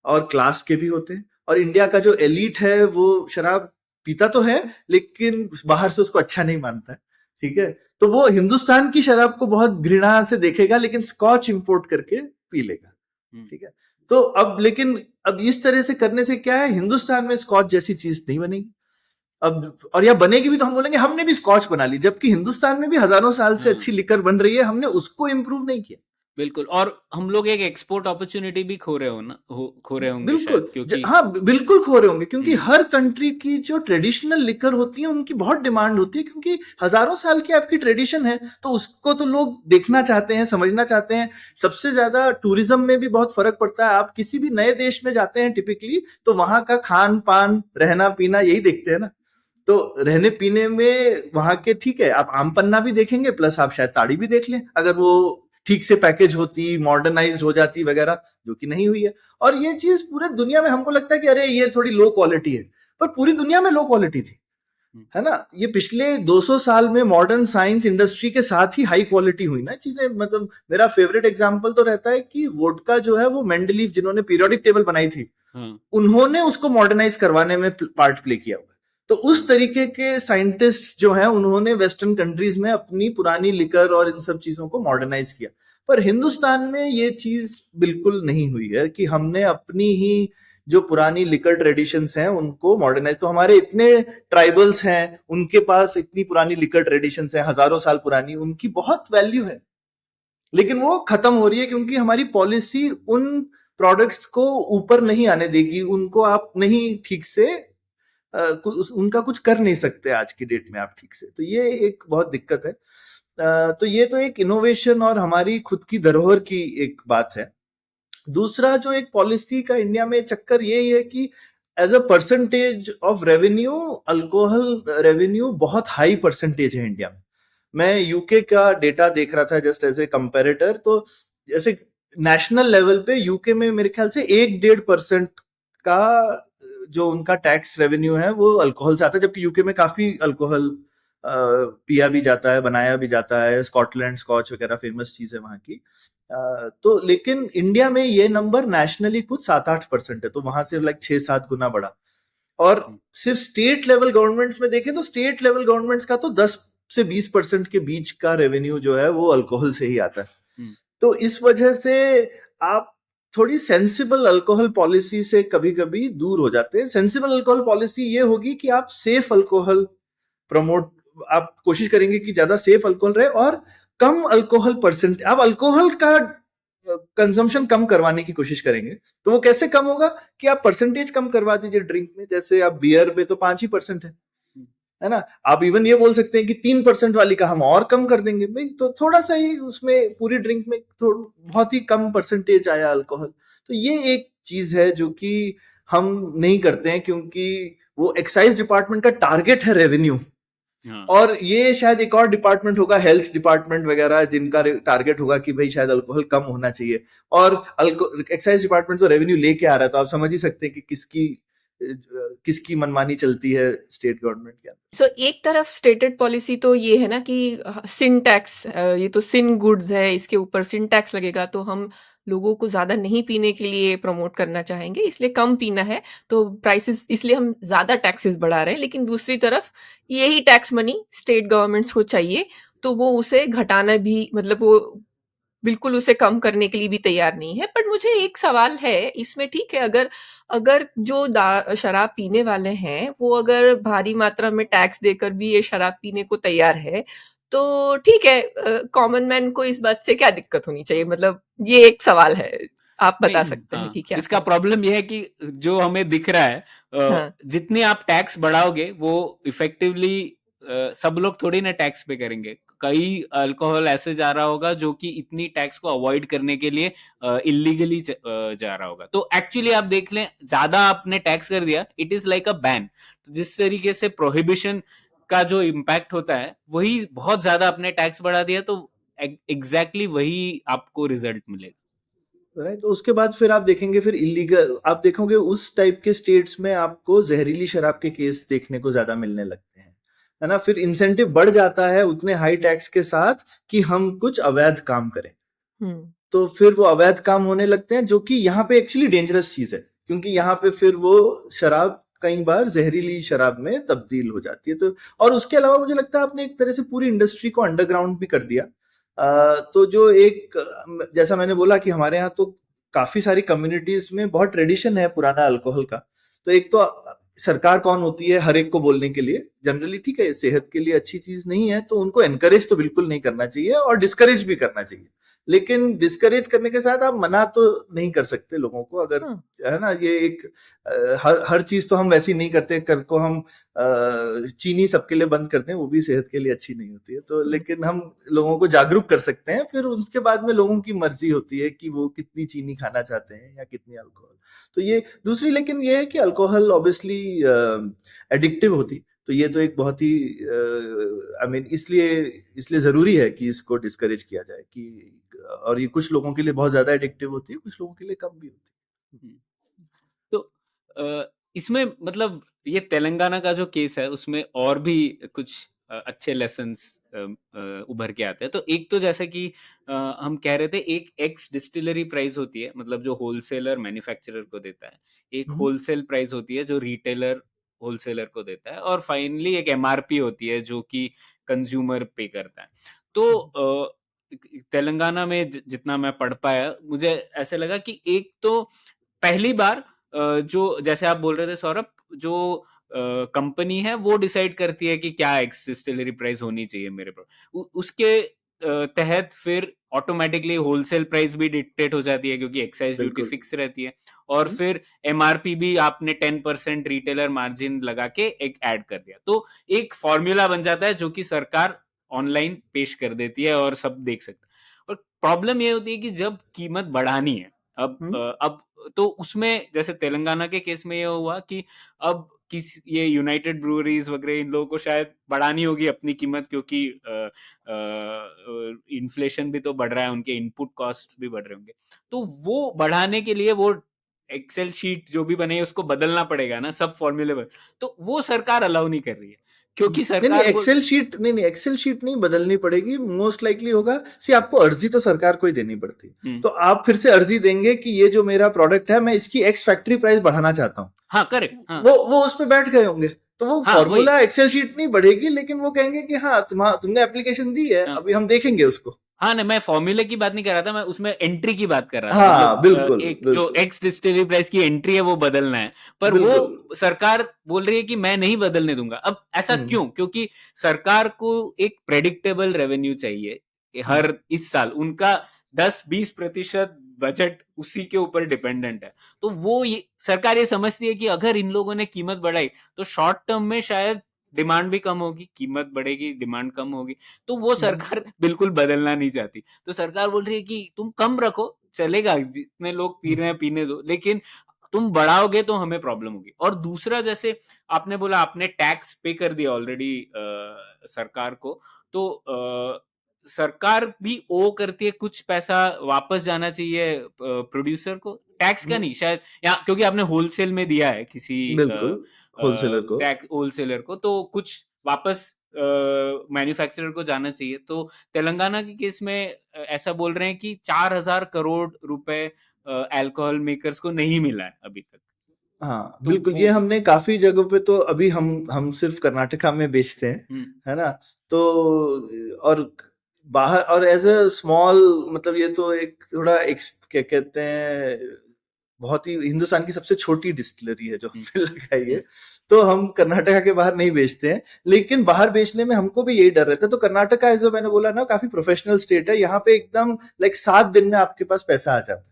और क्लास के भी होते हैं, और इंडिया का जो एलीट है वो शराब पीता तो है लेकिन बाहर से उसको अच्छा नहीं मानता है, ठीक है। तो वो हिंदुस्तान की शराब को बहुत घृणा से देखेगा लेकिन स्कॉच इंपोर्ट करके पी लेगा, ठीक है। तो अब लेकिन अब इस तरह से करने से क्या है, हिंदुस्तान में स्कॉच जैसी चीज नहीं बनेगी अब, और या बनेगी भी तो हम बोलेंगे हमने भी स्कॉच बना ली, जबकि हिंदुस्तान में भी हजारों साल से अच्छी लिकर बन रही है, हमने उसको इम्प्रूव नहीं किया। बिल्कुल, और हम लोग एक एक्सपोर्ट अपॉर्चुनिटी भी खो रहे होंगे बिल्कुल, क्योंकि हाँ बिल्कुल खो रहे होंगे, क्योंकि हर कंट्री की जो ट्रेडिशनल लिकर होती है उनकी बहुत डिमांड होती है, क्योंकि हजारों साल की आपकी ट्रेडिशन है, तो उसको तो लोग देखना चाहते हैं, समझना चाहते हैं। सबसे ज्यादा टूरिज्म में भी बहुत फर्क पड़ता है, आप किसी भी नए देश में जाते हैं टिपिकली तो वहां का खान पान रहना पीना यही देखते हैं ना, तो रहने पीने में वहां के ठीक है, आप आम पन्ना भी देखेंगे प्लस आप शायद ताड़ी भी देख लें, अगर वो ठीक से पैकेज होती, मॉडर्नाइज्ड हो जाती वगैरह, जो कि नहीं हुई है। और ये चीज पूरे दुनिया में हमको लगता है कि अरे ये थोड़ी लो क्वालिटी है, पर पूरी दुनिया में लो क्वालिटी थी, है ना। ये पिछले 200 साल में मॉडर्न साइंस इंडस्ट्री के साथ ही हाई क्वालिटी हुई ना चीजें। मतलब मेरा फेवरेट एग्जांपल तो रहता है कि वोडका जो है वो मेंडलीफ जिन्होंने पीरियोडिक टेबल बनाई थी, उन्होंने उसको मॉडर्नाइज करवाने में पार्ट प्ले किया हुआ। तो उस तरीके के साइंटिस्ट जो हैं उन्होंने वेस्टर्न कंट्रीज में अपनी पुरानी लिकर और इन सब चीजों को मॉडर्नाइज किया, पर हिंदुस्तान में ये चीज बिल्कुल नहीं हुई है कि हमने अपनी ही जो पुरानी लिकर ट्रेडिशंस हैं उनको मॉडर्नाइज। तो हमारे इतने ट्राइबल्स हैं, उनके पास इतनी पुरानी लिकर ट्रेडिशंस हैं, हजारों साल पुरानी, उनकी बहुत वैल्यू है, लेकिन वो खत्म हो रही है क्योंकि हमारी पॉलिसी उन प्रोडक्ट्स को ऊपर नहीं आने देगी, उनको आप नहीं ठीक से उनका कुछ कर नहीं सकते आज की डेट में आप ठीक से। तो ये एक बहुत दिक्कत है। तो ये तो एक इनोवेशन और हमारी खुद की धरोहर की एक बात है। दूसरा जो एक पॉलिसी का इंडिया में चक्कर ये है कि as a percentage of revenue, alcohol revenue बहुत हाई परसेंटेज है इंडिया में। मैं यूके का डेटा देख रहा था जस्ट एज ए कंपेरेटर, तो जैसे नेशनल लेवल पे यूके में मेरे ख्याल से 1-1.5% का जो उनका टैक्स रेवेन्यू है वो अल्कोहल से आता है, जबकि यूके में काफी अल्कोहल पिया भी जाता है, बनाया भी जाता है, स्कॉटलैंड स्कॉच वगैरह फेमस चीज है वहां की। तो लेकिन इंडिया में ये नंबर नेशनली कुछ 7-8% है, तो वहां से लाइक 6-7 गुना बढ़ा। और सिर्फ स्टेट लेवल गवर्नमेंट्स में देखें तो स्टेट लेवल गवर्नमेंट्स का तो 10 से 20% के बीच का रेवेन्यू जो है वो अल्कोहल से ही आता है। तो इस वजह से आप थोड़ी सेंसिबल अल्कोहल पॉलिसी से कभी कभी दूर हो जाते हैं। सेंसिबल अल्कोहल पॉलिसी ये होगी कि आप सेफ अल्कोहल प्रमोट, आप कोशिश करेंगे कि ज्यादा सेफ अल्कोहल रहे और कम अल्कोहल परसेंट, आप अल्कोहल का कंजम्पशन कम करवाने की कोशिश करेंगे। तो वो कैसे कम होगा कि आप परसेंटेज कम करवा दीजिए ड्रिंक में, जैसे आप बियर में तो 5% है ना, आप इवन ये बोल सकते हैं कि 3% वाली का हम और कम कर देंगे भाई, तो थोड़ा सा ही उसमें पूरी ड्रिंक में बहुत ही कम परसेंटेज आया अल्कोहल। तो ये एक चीज है जो कि हम नहीं करते हैं क्योंकि वो एक्साइज डिपार्टमेंट का टारगेट है रेवेन्यू, हाँ और ये शायद एक और डिपार्टमेंट होगा, हेल्थ डिपार्टमेंट वगैरह, जिनका टारगेट होगा कि भाई शायद अल्कोहल कम होना चाहिए, और एक्साइज डिपार्टमेंट तो रेवेन्यू लेके आ रहा है, तो आप समझ ही सकते हैं कि किसकी मनमानी चलती है स्टेट गवर्नमेंट के अंदर। सो एक तरफ स्टेटेड पॉलिसी तो ये है ना कि सिन टैक्स, ये तो सिन गुड्स है, इसके ऊपर सिन टैक्स लगेगा, तो हम लोगों को ज़्यादा नहीं पीने के लिए प्रमोट करना चाहेंगे, इसलिए कम पीना है, तो प्राइसेस इसलिए हम ज़्यादा टैक्सेस बढ़ा रहे हैं। लेकिन दूसरी तरफ यही टैक्स मनी स्टेट गवर्नमेंट्स को चाहिए, तो वो उसे घटाना भी, मतलब वो बिल्कुल उसे कम करने के लिए भी तैयार नहीं है। बट मुझे एक सवाल है इसमें, ठीक है, अगर अगर जो शराब पीने वाले हैं वो अगर भारी मात्रा में टैक्स देकर भी ये शराब पीने को तैयार है, तो ठीक है, कॉमन मैन को इस बात से क्या दिक्कत होनी चाहिए? मतलब ये एक सवाल है, आप बता नहीं, सकते हैं हाँ, कि क्या इसका है? प्रॉब्लम ये है कि जो हमें दिख रहा है, हाँ। जितने आप टैक्स बढ़ाओगे वो इफेक्टिवली सब लोग थोड़ी ना टैक्स पे करेंगे। कई अल्कोहल ऐसे जा रहा होगा जो कि इतनी टैक्स को अवॉइड करने के लिए इलीगली जा रहा होगा। तो एक्चुअली आप देख लें, ज्यादा आपने टैक्स कर दिया, it is like a ban. तो जिस तरीके से प्रोहिबिशन का जो इम्पैक्ट होता है, वही बहुत ज्यादा आपने टैक्स बढ़ा दिया, तो एग्जैक्टली वही आपको रिजल्ट मिलेगा। राइट, तो उसके बाद फिर आप देखेंगे, फिर इलीगल आप देखोगे उस टाइप के स्टेट्स में आपको जहरीली शराब के केस देखने को ज्यादा मिलने लगते हैं, है ना। फिर इंसेंटिव बढ़ जाता है उतने हाई टैक्स के साथ कि हम कुछ अवैध काम करें, हम्म। तो फिर वो अवैध काम होने लगते हैं, जो कि यहाँ पे एक्चुअली डेंजरस चीज है, क्योंकि यहाँ पे फिर वो शराब कई बार जहरीली शराब में तब्दील हो जाती है। तो और उसके अलावा मुझे लगता है आपने एक तरह से पूरी इंडस्ट्री को अंडरग्राउंड भी कर दिया। तो जो एक, जैसा मैंने बोला कि हमारे यहाँ तो काफी सारी कम्युनिटीज में बहुत ट्रेडिशन है पुराना अल्कोहल का, तो एक तो सरकार कौन होती है हर एक को बोलने के लिए, जनरली ठीक है, सेहत के लिए अच्छी चीज नहीं है, तो उनको एनकरेज तो बिल्कुल नहीं करना चाहिए और डिस्करेज भी करना चाहिए। लेकिन डिस्करेज करने के साथ आप मना तो नहीं कर सकते लोगों को, अगर, हाँ। है ना, ये एक हर चीज तो हम वैसी नहीं करते, कर को हम चीनी सबके लिए बंद करते हैं, वो भी सेहत के लिए अच्छी नहीं होती है, तो लेकिन हम लोगों को जागरूक कर सकते हैं, फिर उसके बाद में लोगों की मर्जी होती है कि वो कितनी चीनी खाना चाहते हैं या कितनी अल्कोहल। तो ये दूसरी, लेकिन ये है कि अल्कोहल ऑब्वियसली एडिक्टिव होती, तो ये तो एक बहुत ही आई मीन इसलिए इसलिए जरूरी है कि इसको डिस्करेज किया जाए कि, और ये कुछ लोगों के लिए बहुत ज्यादा एडिक्टिव होती है, कुछ लोगों के लिए कम भी होती हम्म। तो इसमें मतलब ये तेलंगाना का जो केस है उसमें और भी कुछ अच्छे लेसन्स उभर के आते हैं। तो एक तो जैसे कि हम कह रहे थे, एक एक्स डिस्टिलरी प्राइस होती है, मतलब जो होलसेलर मैन्युफैक्चरर को देता है, एक है। होलसेल प्राइस होती है जो रिटेलर होलसेलर को देता है, और फाइनली एक एमआरपी होती है जो कि कंज्यूमर पे करता है। तो तेलंगाना में जितना मैं पढ़ पाया, मुझे ऐसे लगा कि एक तो पहली बार जो जैसे आप बोल रहे थे सौरभ, जो कंपनी है वो डिसाइड करती है कि क्या एक्स डिस्टिलरी प्राइस होनी चाहिए मेरे पर, उसके तहत फिर ऑटोमेटिकली होलसेल प्राइस भी डिक्टेट हो जाती है, क्योंकि एक्साइज ड्यूटी बिल्कुल। फिक्स रहती है, और फिर एमआरपी भी आपने 10% रिटेलर मार्जिन लगा के एक ऐड कर दिया, तो एक फॉर्मूला बन जाता है जो कि सरकार ऑनलाइन पेश कर देती है और सब देख सकते हैं। और प्रॉब्लम ये होती है कि जब कीमत बढ़ानी है, अब तो उसमें जैसे तेलंगाना के केस में ये हुआ कि अब ये यूनाइटेड ब्रूअरीज वगैरह, इन लोगों को शायद बढ़ानी होगी अपनी कीमत, क्योंकि इन्फ्लेशन भी तो बढ़ रहा है, उनके इनपुट कॉस्ट भी बढ़ रहे होंगे, तो वो बढ़ाने के लिए वो एक्सेल शीट जो भी बने उसको बदलना पड़ेगा ना, सब फॉर्मूले बदल, तो वो सरकार अलाउ नहीं कर रही है, क्योंकि नहीं नहीं, सरकार एक्सेल शीट नहीं नहीं, एक्सेल शीट नहीं बदलनी पड़ेगी, मोस्ट लाइकली होगा, सी आपको अर्जी तो सरकार को ही देनी पड़ती है, तो आप फिर से अर्जी देंगे कि ये जो मेरा प्रोडक्ट है मैं इसकी एक्स फैक्ट्री प्राइस बढ़ाना चाहता हूँ। हाँ करेक्ट, हाँ वो उस पे बैठ गए होंगे, तो वो हाँ वही, फॉर्मूला एक्सेल शीट नहीं बढ़ेगी, लेकिन वो कहेंगे कि हाँ तुमने एप्लीकेशन दी है, हाँ अभी हम देखेंगे उसको। हाँ, नहीं मैं फॉर्मूले की बात नहीं कर रहा था, मैं उसमें एंट्री की बात कर रहा था, हाँ मतलब बिल्कुल एक जो बिल्कुल एक्स डिस्टिलरी प्राइस की एंट्री है वो बदलना है, पर वो बिल्कुल। सरकार बोल रही है कि मैं नहीं बदलने दूंगा। अब ऐसा क्यों? क्योंकि सरकार को एक प्रेडिक्टेबल रेवेन्यू चाहिए, हर इस साल उनका 10-20% बजट उसी के ऊपर डिपेंडेंट है, तो वो ये सरकार ये समझती है कि अगर इन लोगों ने कीमत बढ़ाई तो शॉर्ट टर्म में शायद डिमांड भी कम होगी, कीमत बढ़ेगी, डिमांड कम होगी, तो वो सरकार बिल्कुल बदलना नहीं चाहती। तो सरकार बोल रही है कि तुम कम रखो, चलेगा, जितने लोग पी रहे हैं पीने दो, लेकिन तुम बढ़ाओगे तो हमें प्रॉब्लम होगी। और दूसरा, जैसे आपने बोला आपने टैक्स पे कर दिया ऑलरेडी सरकार को, तो सरकार भी ओ करती है, कुछ पैसा वापस जाना चाहिए प्रोड्यूसर को, टैक्स का नहीं शायद, या क्योंकि आपने होलसेल में दिया है किसी बिल्कुल होलसेलर को, टैक्स होलसेलर को, तो कुछ वापस मैन्युफैक्चरर को जाना चाहिए। तो तेलंगाना के केस में ऐसा बोल रहे हैं कि 4,000 करोड़ रुपए अल्कोहल मेकर्स को नहीं मिला है अभी तक। हाँ तो बिल्कुल, ये हमने काफी जगहों पे, तो अभी हम सिर्फ कर्नाटका में बेचते हैं, है ना, तो और बाहर, और एज अ स्मॉल, मतलब ये तो एक थोड़ा क्या कहते हैं, बहुत ही हिंदुस्तान की सबसे छोटी डिस्टिलरी है जो हमने लगाई है, तो हम कर्नाटका के बाहर नहीं बेचते हैं, लेकिन बाहर बेचने में हमको भी यही डर रहता है। तो कर्नाटका, जो मैंने बोला ना, काफी प्रोफेशनल स्टेट है, यहाँ पे एकदम लाइक 7 दिन में आपके पास पैसा आ जाता है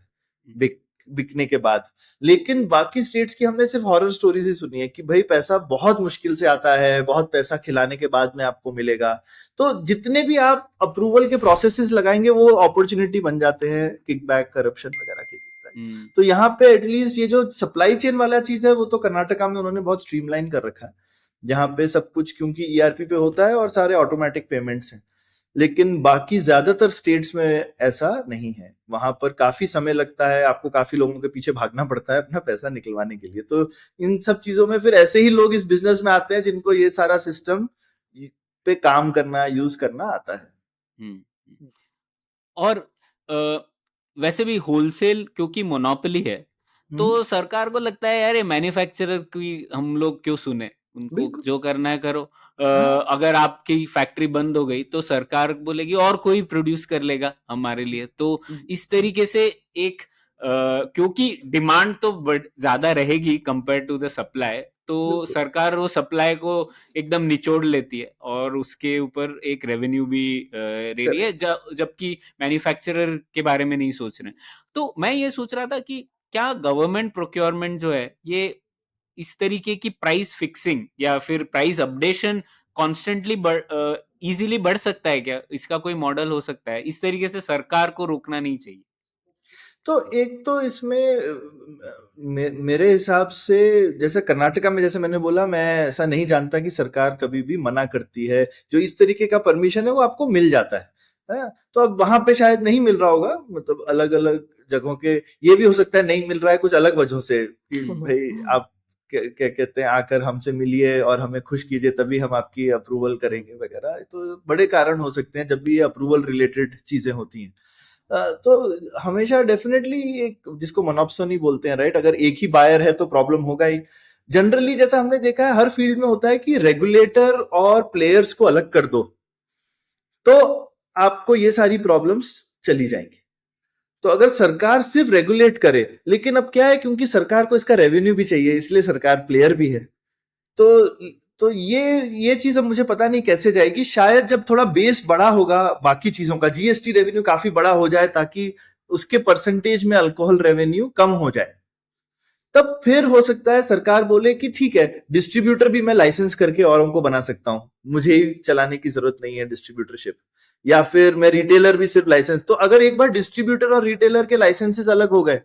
बिकने के बाद। लेकिन बाकी स्टेट्स की हमने सिर्फ हॉरर स्टोरीज ही सुनी है कि भाई पैसा बहुत मुश्किल से आता है, बहुत पैसा खिलाने के बाद में आपको मिलेगा। तो जितने भी आप अप्रूवल के प्रोसेसेस लगाएंगे वो अपॉर्चुनिटी बन जाते हैं किकबैक, करप्शन वगैरह के। तो यहाँ पे एटलीस्ट ये जो सप्लाई चेन वाला चीज है वो तो कर्नाटका में उन्होंने बहुत स्ट्रीमलाइन कर रखा है, जहाँ पे सब कुछ क्योंकि ईआरपी पे होता है और सारे ऑटोमेटिक पेमेंट्स हैं। लेकिन बाकी ज्यादातर स्टेट्स में ऐसा नहीं है, वहां पर काफी समय लगता है, आपको काफी लोगों के पीछे भागना पड़ता है अपना पैसा निकलवाने के लिए। तो इन सब चीजों में फिर ऐसे ही लोग इस बिजनेस में आते हैं जिनको ये सारा सिस्टम पे काम करना, यूज करना आता है। और वैसे भी होलसेल क्योंकि मोनोपोली है, तो सरकार को लगता है यार ये मैन्युफैक्चरर की हम लोग क्यों सुने, उनको जो करना है करो। अगर आपकी फैक्ट्री बंद हो गई तो सरकार बोलेगी और कोई प्रोड्यूस कर लेगा हमारे लिए। तो इस तरीके से एक क्योंकि डिमांड तो ज्यादा रहेगी कंपेयर टू द सप्लाई, तो सरकार वो सप्लाई को एकदम निचोड़ लेती है और उसके ऊपर एक रेवेन्यू भी ले रही है, जबकि मैन्युफैक्चरर के बारे में नहीं सोच रहे। तो मैं ये सोच रहा था कि क्या गवर्नमेंट प्रोक्योरमेंट जो है ये इस तरीके की प्राइस फिक्सिंग या फिर प्राइस अपडेशन कॉन्स्टेंटली इजीली बढ़ सकता है क्या? इसका कोई मॉडल हो सकता है? इस तरीके से सरकार को रोकना नहीं चाहिए। तो एक तो इसमें मेरे हिसाब से, जैसे कर्नाटका में, जैसे मैंने बोला, मैं ऐसा नहीं जानता कि सरकार कभी भी मना करती है। जो इस तरीके का परमिशन है वो आपको मिल जाता है। तो अब वहां पे शायद नहीं मिल रहा होगा, मतलब अलग अलग जगहों के, ये भी हो सकता है नहीं मिल रहा है कुछ अलग वजहों से कि भाई आप क्या कहते हैं, आकर हमसे मिलिए और हमें खुश कीजिए तभी हम आपकी अप्रूवल करेंगे वगैरह। तो बड़े कारण हो सकते हैं जब भी ये अप्रूवल रिलेटेड चीजें होती हैं। तो हमेशा डेफिनेटली एक, जिसको मोनोपोली बोलते हैं, राइट, अगर एक ही बायर है तो प्रॉब्लम होगा ही। जनरली जैसा हमने देखा है हर फील्ड में होता है कि रेगुलेटर और प्लेयर्स को अलग कर दो तो आपको ये सारी प्रॉब्लम्स चली जाएंगी। तो अगर सरकार सिर्फ रेगुलेट करे, लेकिन अब क्या है, क्योंकि सरकार को इसका रेवेन्यू भी चाहिए, इसलिए सरकार प्लेयर भी है। तो ये चीज अब मुझे पता नहीं कैसे जाएगी। शायद जब थोड़ा बेस बड़ा होगा बाकी चीजों का, जीएसटी रेवेन्यू काफी बड़ा हो जाए ताकि उसके परसेंटेज में अल्कोहल रेवेन्यू कम हो जाए, तब फिर हो सकता है सरकार बोले कि ठीक है, डिस्ट्रीब्यूटर भी मैं लाइसेंस करके औरों को बना सकता हूं, मुझे ही चलाने की जरूरत नहीं है डिस्ट्रीब्यूटरशिप, या फिर मैं रिटेलर भी सिर्फ लाइसेंस। तो अगर एक बार डिस्ट्रीब्यूटर और रिटेलर के लाइसेंसेस अलग हो गए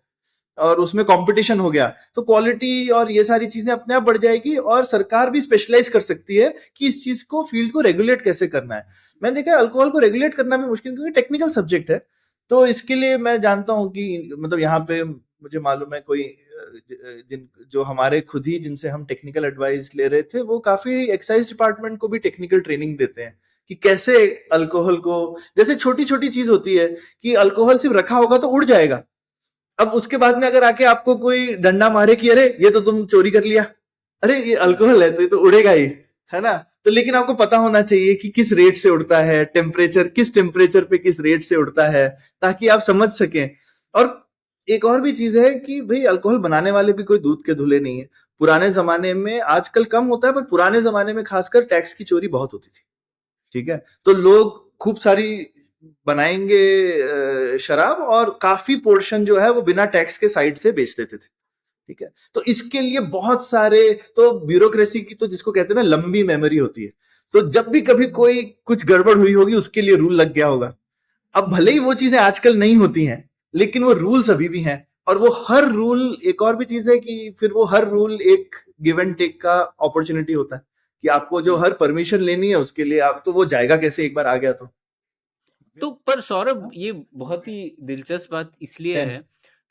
और उसमें कंपटीशन हो गया तो क्वालिटी और ये सारी चीजें अपने आप बढ़ जाएगी, और सरकार भी स्पेशलाइज कर सकती है कि इस चीज को, फील्ड को रेगुलेट कैसे करना है। मैंने देखा है अल्कोहल को रेगुलेट करना भी मुश्किल, क्योंकि टेक्निकल सब्जेक्ट है। तो इसके लिए मैं जानता हूं कि मतलब यहाँ पे मुझे मालूम है कोई जो हमारे खुद ही जिनसे हम टेक्निकल एडवाइस ले रहे थे, वो काफी एक्साइज डिपार्टमेंट को भी टेक्निकल ट्रेनिंग देते हैं कि कैसे अल्कोहल को, जैसे छोटी छोटी चीज होती है कि अल्कोहल सिर्फ रखा होगा तो उड़ जाएगा, अब उसके बाद में अगर आके आपको कोई डंडा मारे कि अरे ये तो तुम चोरी कर लिया, अरे ये अल्कोहल है तो ये तो उड़ेगा ही, है ना। तो लेकिन आपको पता होना चाहिए कि किस रेट से उड़ता है, टेम्परेचर, किस टेम्परेचर पे किस रेट से उड़ता है, ताकि आप समझ सकें। और एक और भी चीज है कि भाई अल्कोहल बनाने वाले भी कोई दूध के धुले नहीं है। पुराने जमाने में, आजकल कम होता है, पर पुराने जमाने में खासकर टैक्स की चोरी बहुत होती थी, ठीक है। तो लोग खूब सारी बनाएंगे शराब और काफी पोर्शन जो है वो बिना टैक्स के साइड से बेच देते थे, ठीक है। तो इसके लिए बहुत सारे, तो ब्यूरोक्रेसी की तो जिसको कहते हैं ना लंबी मेमोरी होती है, तो जब भी कभी कोई कुछ गड़बड़ हुई होगी उसके लिए रूल लग गया होगा। अब भले ही वो चीजें आजकल नहीं होती हैं, लेकिन वो रूल्स अभी भी हैं और वो हर रूल, एक और भी चीज है कि फिर वो हर रूल एक गिव एंड टेक का अपॉर्चुनिटी होता है कि आपको जो हर परमिशन लेनी है उसके लिए आप, तो वो जाएगा कैसे एक बार आ गया तो पर सौरभ, ये बहुत ही दिलचस्प बात इसलिए टेन। है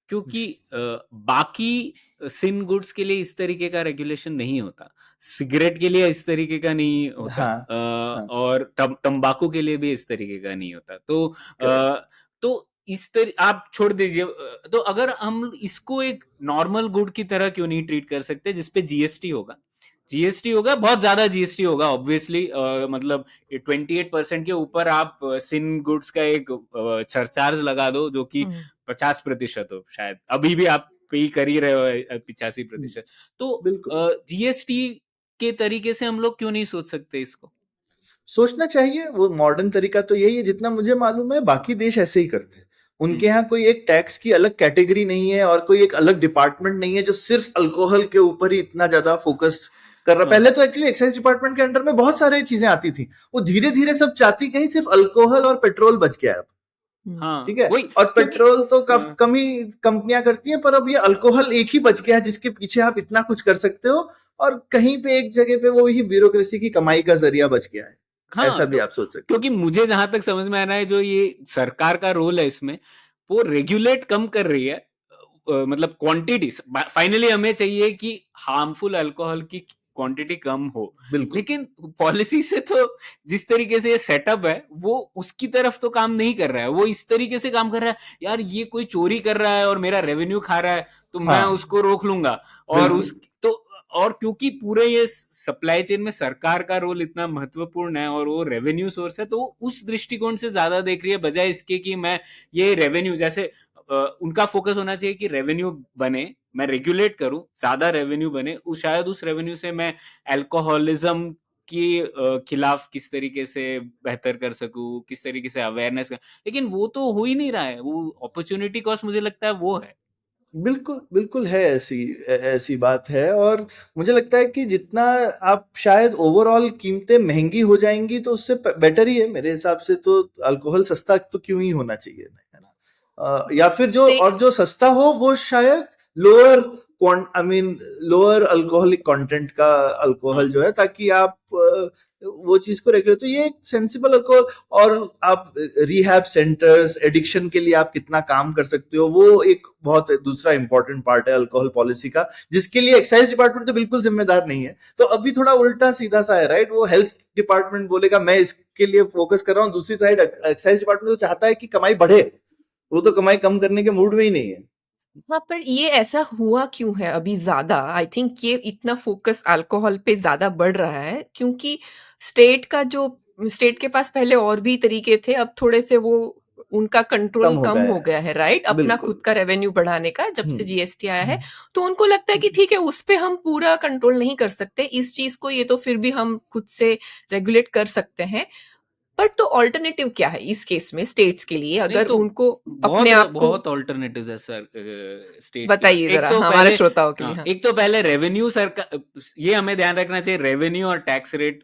क्योंकि बाकी सिन गुड्स के लिए इस तरीके का रेगुलेशन नहीं होता, सिगरेट के लिए इस तरीके का नहीं होता, हाँ हाँ और तंबाकू के लिए भी इस तरीके का नहीं होता। करेक्ट। तो इस तरह आप छोड़ दीजिए, तो अगर हम इसको एक नॉर्मल गुड की तरह क्यों नहीं ट्रीट कर सकते जिसपे जीएसटी होगा? जीएसटी होगा, बहुत ज्यादा जीएसटी होगा ऑब्वियसली, मतलब 28% के ऊपर आप सिन गुड्स का एक सरचार्ज लगा दो जो कि 50% हो, शायद अभी भी आप पे कर ही रहे हो 85%। तो बिल्कुल जीएसटी के तरीके से हम लोग क्यों नहीं सोच सकते इसको? सोचना चाहिए, वो मॉडर्न तरीका तो यही है, जितना मुझे मालूम है बाकी देश ऐसे ही करते हैं। उनके यहाँ कोई एक टैक्स की अलग कैटेगरी नहीं है और कोई एक अलग डिपार्टमेंट नहीं है जो सिर्फ अल्कोहल के ऊपर ही इतना ज्यादा फोकस कर रहा। पहले तो एक्चुअली एक्साइज डिपार्टमेंट के अंडर में बहुत सारी चीजें आती थी, वो धीरे धीरे सब चाहती कहीं सिर्फ अल्कोहल और पेट्रोल बच गया है अब। हाँ ठीक है, वही, और क्योंकि पेट्रोल तो कम ही कंपनियां करती हैं, पर अब ये अल्कोहल एक ही बच गया है जिसके पीछे आप इतना कुछ कर सकते हो, और कहीं पे एक जगह पे वो ही ब्यूरोक्रेसी की कमाई का जरिया बच गया है। हाँ, ऐसा भी तो आप सोच सकते क्योंकि मुझे जहां तक समझ में आ रहा है जो ये सरकार का रोल है इसमें, वो रेगुलेट कम कर रही है, मतलब क्वांटिटी। फाइनली हमें चाहिए कि हार्मफुल अल्कोहल की क्वांटिटी कम हो, हो। बिल्कुल लेकिन पॉलिसी से तो जिस तरीके से ये सेटअप है वो उसकी तरफ तो काम नहीं कर रहा है, वो इस तरीके से काम कर रहा है, यार ये कोई चोरी कर रहा है और मेरा रेवेन्यू खा रहा है तो मैं हाँ उसको रोक लूंगा। और बिल्कुल उस तो और क्योंकि पूरे ये सप्लाई चेन में सरकार का रोल इतना महत्वपूर्ण है और वो रेवेन्यू सोर्स है, तो उस दृष्टिकोण से ज्यादा देख रही है, बजाय इसके कि मैं ये रेवेन्यू, जैसे उनका फोकस होना चाहिए कि रेवेन्यू बने, मैं रेगुलेट करूं, ज्यादा रेवेन्यू बने, शायद उस रेवेन्यू से मैं अल्कोहलिज्म के खिलाफ किस तरीके से बेहतर कर सकूं, किस तरीके से अवेयरनेस कर, लेकिन वो तो हो ही नहीं रहा है। वो अपॉर्चुनिटी कॉस्ट मुझे लगता है वो है। बिल्कुल बिल्कुल है, ऐसी ऐसी बात है। और मुझे लगता है कि जितना आप शायद ओवरऑल कीमतें महंगी हो जाएंगी तो उससे बेटर ही है मेरे हिसाब से। तो अल्कोहल सस्ता तो क्यों ही होना चाहिए, है ना? या फिर जो, स्टे और जो सस्ता हो वो शायद lower I mean lower alcoholic content का हाँ अल्कोहल जो है, ताकि आप वो चीज को रेगुलेट, तो ये एक सेंसिबल अल्कोहल। और आप रिहैब सेंटर्स, एडिक्शन के लिए आप कितना काम कर सकते हो, वो एक बहुत दूसरा इंपॉर्टेंट पार्ट है अल्कोहल पॉलिसी का, जिसके लिए एक्साइज डिपार्टमेंट तो बिल्कुल जिम्मेदार नहीं है। तो अभी थोड़ा उल्टा सीधा सा है, राइट? वो हेल्थ डिपार्टमेंट बोलेगा मैं इसके लिए फोकस कर रहा हूँ, दूसरी साइड एक्साइज डिपार्टमेंट तो चाहता है कि कमाई बढ़े, वो तो कमाई कम करने के मूड में ही नहीं है। हाँ, पर ये ऐसा हुआ क्यों है अभी ज़्यादा? आई थिंक ये इतना फ़ोकस अल्कोहल पे ज़्यादा बढ़ रहा है क्योंकि स्टेट का जो स्टेट के पास पहले और भी तरीके थे, अब थोड़े से वो उनका कम कंट्रोल हो कम गया हो गया है, राइट? है अपना बिल्कुल। खुद का रेवेन्यू बढ़ाने का, जब से जीएसटी आया है। हम्म, तो उनको लगता है कि ठीक है, उस पे हम पूरा कंट्रोल नहीं कर सकते, इस चीज़ को ये तो फिर भी हम खुद से रेगुलेट कर सकते हैं। बट तो अल्टरनेटिव क्या है इस केस में स्टेट्स के लिए, नहीं अगर तो उनको अपने बहुत आप को बहुत ऑल्टरनेटिव्स है सर स्टेट के पास। बताइए ज़रा हमारे श्रोताओं के लिए? हाँ। एक तो पहले रेवेन्यू सरकार, ये हमें ध्यान रखना चाहिए, रेवेन्यू और टैक्स रेट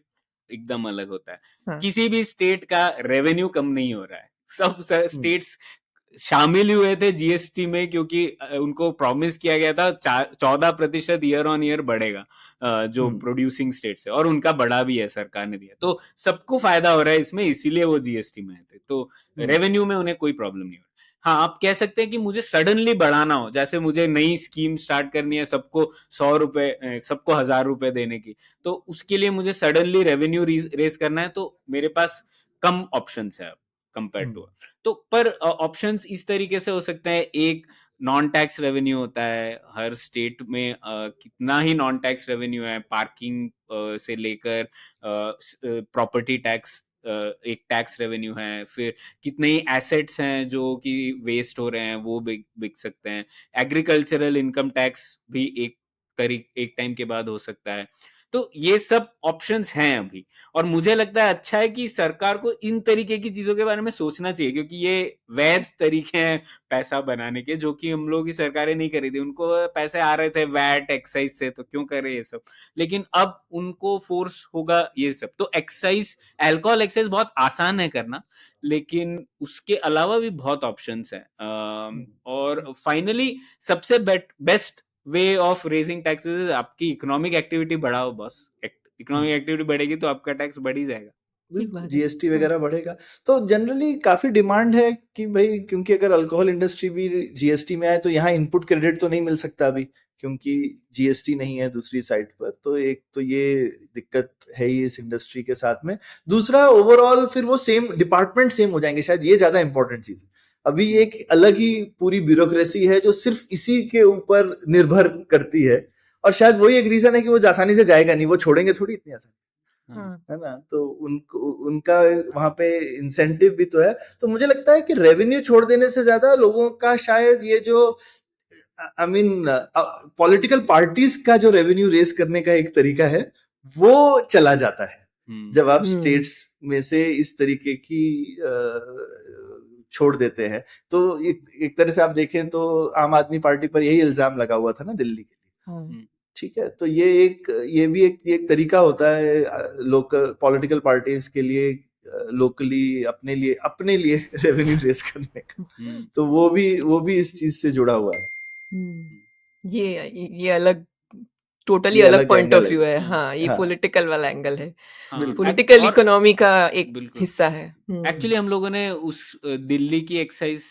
एकदम अलग होता है। हाँ। किसी भी स्टेट का रेवेन्यू कम नहीं हो रहा है, सब हम्म, स्टेट्स शामिल ही हुए थे जीएसटी में क्योंकि उनको प्रॉमिस किया गया था 14% ईयर ऑन ईयर बढ़ेगा, जो हम्म, प्रोड्यूसिंग स्टेट्स है, और उनका बढ़ा भी है, सरकार ने दिया, तो सबको फायदा हो रहा है इसमें, इसीलिए वो जीएसटी में थे। तो हम्म, रेवेन्यू में उन्हें कोई प्रॉब्लम नहीं हो रहा। हाँ, आप कह सकते हैं कि मुझे सडनली बढ़ाना हो, जैसे मुझे नई स्कीम स्टार्ट करनी है, सबको 100 रुपए, सबको 1000 रुपए देने की, तो उसके लिए मुझे सडनली रेवेन्यू रेस करना है, तो मेरे पास कम ऑप्शंस है कंपेयर हम्म, टू। तो पर ऑप्शंस इस तरीके से हो सकते हैं, एक नॉन टैक्स रेवेन्यू होता है हर स्टेट में, कितना ही नॉन टैक्स रेवेन्यू है, पार्किंग से लेकर प्रॉपर्टी टैक्स एक टैक्स रेवेन्यू है, फिर कितने ही एसेट्स हैं जो कि वेस्ट हो रहे हैं वो बिक बिक सकते हैं, एग्रीकल्चरल इनकम टैक्स भी एक टाइम के बाद हो सकता है। तो ये सब ऑप्शंस हैं अभी, और मुझे लगता है अच्छा है कि सरकार को इन तरीके की चीजों के बारे में सोचना चाहिए, क्योंकि ये वैध तरीके हैं पैसा बनाने के, जो कि हम लोग की सरकारें नहीं कर रही थी। उनको पैसे आ रहे थे वैट एक्साइज से, तो क्यों कर रहे ये सब, लेकिन अब उनको फोर्स होगा ये सब। तो एक्साइज, अल्कोहल एक्साइज बहुत आसान है करना, लेकिन उसके अलावा भी बहुत ऑप्शंस हैं। और फाइनली सबसे best way of raising taxes, आपकी इकोनॉमिक एक्टिविटी बढ़ाओ बस। इकोनॉमिक एक्टिविटी बढ़ेगी तो आपका टैक्स बढ़ ही जाएगा। ठीक बिल्कुल, बात है। जीएसटी वगैरह बढ़ेगा तो जनरली काफी डिमांड है कि भाई, क्योंकि अगर अल्कोहल इंडस्ट्री भी जीएसटी में आए तो यहाँ इनपुट क्रेडिट तो नहीं मिल सकता अभी, क्योंकि जीएसटी नहीं है दूसरी साइड पर। तो एक तो ये दिक्कत है ही इस इंडस्ट्री के साथ में। दूसरा, ओवरऑल फिर वो सेम डिपार्टमेंट सेम हो जाएंगे, शायद ये ज्यादा इंपॉर्टेंट चीज है। अभी एक अलग ही पूरी ब्यूरोक्रेसी है जो सिर्फ इसी के ऊपर निर्भर करती है, और शायद वही एक रीजन है कि वो आसानी से जाएगा नहीं, वो छोड़ेंगे थोड़ी इतनी आसानी, है ना। तो उनका वहां पे इंसेंटिव भी तो है। तो मुझे लगता है कि रेवेन्यू छोड़ देने से ज्यादा लोगों का शायद ये जो आई मीन पॉलिटिकल पार्टीज का जो रेवेन्यू रेस करने का एक तरीका है वो चला जाता है, जब आप स्टेट्स में से इस तरीके की छोड़ देते हैं। तो एक तरह से आप देखें तो आम आदमी पार्टी पर यही इल्जाम लगा हुआ था ना दिल्ली के लिए। ठीक है, तो ये भी एक तरीका होता है लोकल पॉलिटिकल पार्टीज के लिए, लोकली अपने लिए रेवेन्यू रेस करने का। तो वो भी इस चीज से जुड़ा हुआ है। ये अलग, टोटली ये अलग अलग पॉइंट ऑफ एंगल है। व्यू है। हाँ, ये हाँ, पॉलिटिकल वाला एंगल है, बिल्कुल। पॉलिटिकल और इकोनॉमी का एक बिल्कुल हिस्सा है। एक्चुअली हम लोगों ने उस दिल्ली की एक्साइज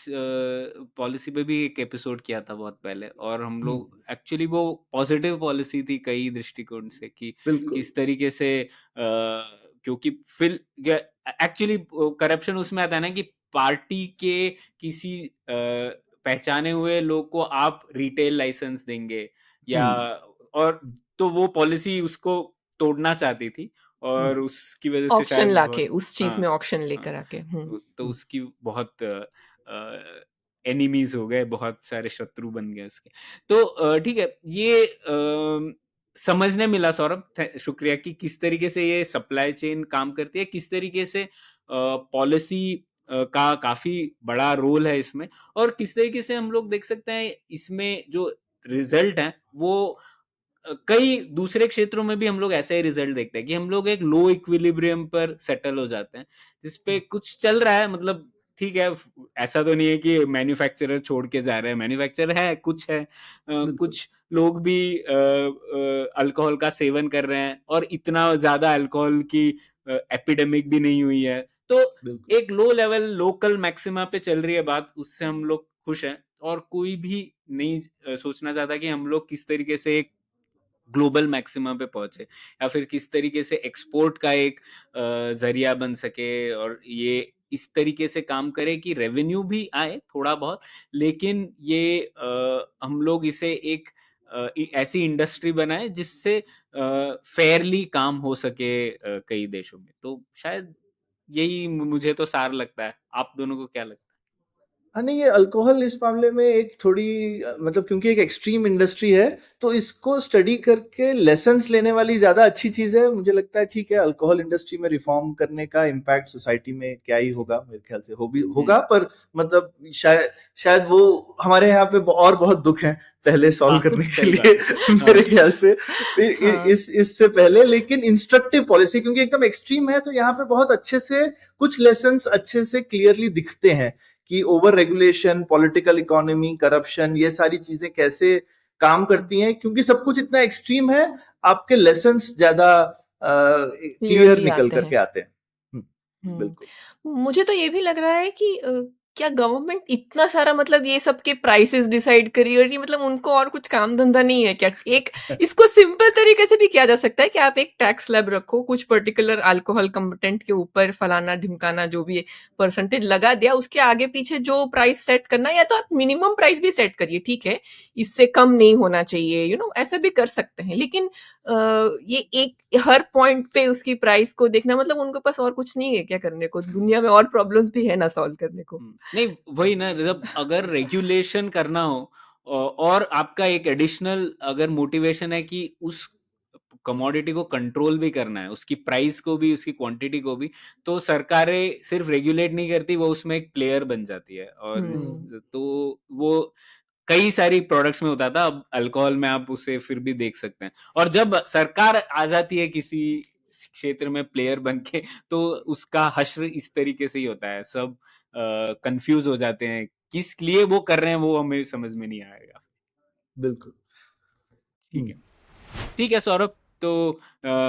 पॉलिसी पे भी एक एपिसोड किया था बहुत पहले, और हम लोग एक्चुअली वो पॉजिटिव पॉलिसी थी कई दृष्टिकोण से, कि बिल्कुल। किस तरीके से क्योंकि फिर एक्चुअली करप्शन उसमें आता है ना कि पार्टी के किसी पहचाने हुए लोग को आप रिटेल लाइसेंस देंगे, या और तो वो पॉलिसी उसको तोड़ना चाहती थी, और उसकी वजह से ऑक्शन शायद लाके, बहुत, उस चीज में ऑक्शन लेकर आके। तो उसकी बहुत एनिमीज हो गए, बहुत सारे शत्रु बन गए उसके। तो ठीक है, ये समझने मिला सौरभ, शुक्रिया, कि किस तरीके से ये सप्लाई चेन काम करती है, किस तरीके से पॉलिसी का काफी बड़ा रोल है इसमें, और किस तरीके से हम लोग देख सकते हैं इसमें जो रिजल्ट है वो कई दूसरे क्षेत्रों में भी हम लोग ऐसा ही रिजल्ट देखते हैं, कि हम लोग एक लो इक्विलिब्रियम पर सेटल हो जाते हैं, जिसपे कुछ चल रहा है। मतलब ठीक है, ऐसा तो नहीं है कि मैन्युफैक्चरर छोड़ के जा रहे हैं, मैन्युफैक्चरर है, कुछ है, कुछ लोग भी अल्कोहल का सेवन कर रहे हैं, और इतना ज्यादा अल्कोहल की एपिडेमिक भी नहीं हुई है। तो एक लो लेवल लोकल मैक्सिमा पे चल रही है बात, उससे हम लोग खुश हैं, और कोई भी नहीं सोचना चाहता कि हम लोग किस तरीके से एक ग्लोबल मैक्सिमा पे पहुंचे, या फिर किस तरीके से एक्सपोर्ट का एक जरिया बन सके, और ये इस तरीके से काम करे कि रेवेन्यू भी आए थोड़ा बहुत, लेकिन ये हम लोग इसे एक ऐसी इंडस्ट्री बनाए जिससे फेयरली काम हो सके कई देशों में। तो शायद यही मुझे तो सार लगता है। आप दोनों को क्या लगता है? हाँ, नहीं, ये अल्कोहल इस मामले में एक थोड़ी मतलब क्योंकि एक एक्सट्रीम इंडस्ट्री है, तो इसको स्टडी करके लेसन्स लेने वाली ज्यादा अच्छी चीज है। मुझे लगता है ठीक है, अल्कोहल इंडस्ट्री में रिफॉर्म करने का इम्पैक्ट सोसाइटी में क्या ही होगा, मेरे ख्याल से होगा, पर मतलब शायद वो हमारे यहाँ पे और बहुत दुख है पहले सॉल्व करने के लिए मेरे ख्याल से इससे पहले। लेकिन इंस्ट्रक्टिव पॉलिसी क्योंकि एकदम एक्सट्रीम है, तो यहाँ पे बहुत अच्छे से कुछ लेसन्स अच्छे से क्लियरली दिखते हैं कि over regulation, political economy, corruption, ये सारी चीजें कैसे काम करती हैं। क्योंकि सब कुछ इतना एक्सट्रीम है, आपके लेसन्स ज्यादा क्लियर निकल करके आते हैं। बिल्कुल। मुझे तो ये भी लग रहा है कि क्या गवर्नमेंट इतना सारा मतलब ये सब के प्राइसेस डिसाइड करी, और ये मतलब उनको और कुछ काम धंधा नहीं है क्या? एक इसको सिंपल तरीके से भी किया जा सकता है कि आप एक टैक्स स्लैब रखो, कुछ पर्टिकुलर अल्कोहल कंटेंट के ऊपर फलाना ढिमकाना जो भी परसेंटेज लगा दिया, उसके आगे पीछे जो प्राइस सेट करना, या तो आप मिनिमम प्राइस भी सेट करिए, ठीक है, इससे कम नहीं होना चाहिए, ऐसा भी कर सकते हैं। लेकिन ये एक हर पॉइंट पे उसकी प्राइस को देखना, मतलब उनके पास और कुछ नहीं है क्या करने को? दुनिया में और प्रॉब्लम्स भी है ना सॉल्व करने को। नहीं, वही ना, जब अगर रेगुलेशन करना हो और आपका एक एडिशनल अगर मोटिवेशन है कि उस कमोडिटी को कंट्रोल भी करना है, उसकी प्राइस को भी, उसकी क्वांटिटी को भी, तो सरकारें सिर्फ रेगुलेट नहीं करती, वो उसमें एक प्लेयर बन जाती है। और तो वो कई सारी प्रोडक्ट्स में होता था, अब अल्कोहल में आप उसे फिर भी देख सकते हैं। और जब सरकार आ जाती है किसी क्षेत्र में प्लेयर बन के, तो उसका हश्र इस तरीके से ही होता है, सब कंफ्यूज हो जाते हैं, किस लिए वो कर रहे हैं वो हमें समझ में नहीं आएगा। बिल्कुल। ठीक है सौरभ, तो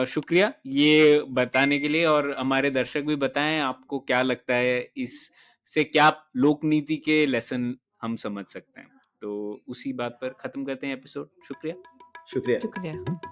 शुक्रिया ये बताने के लिए, और हमारे दर्शक भी बताएं आपको क्या लगता है, इससे क्या लोक नीति के लेसन हम समझ सकते हैं। तो उसी बात पर खत्म करते हैं एपिसोड। शुक्रिया। शुक्रिया। शुक्रिया।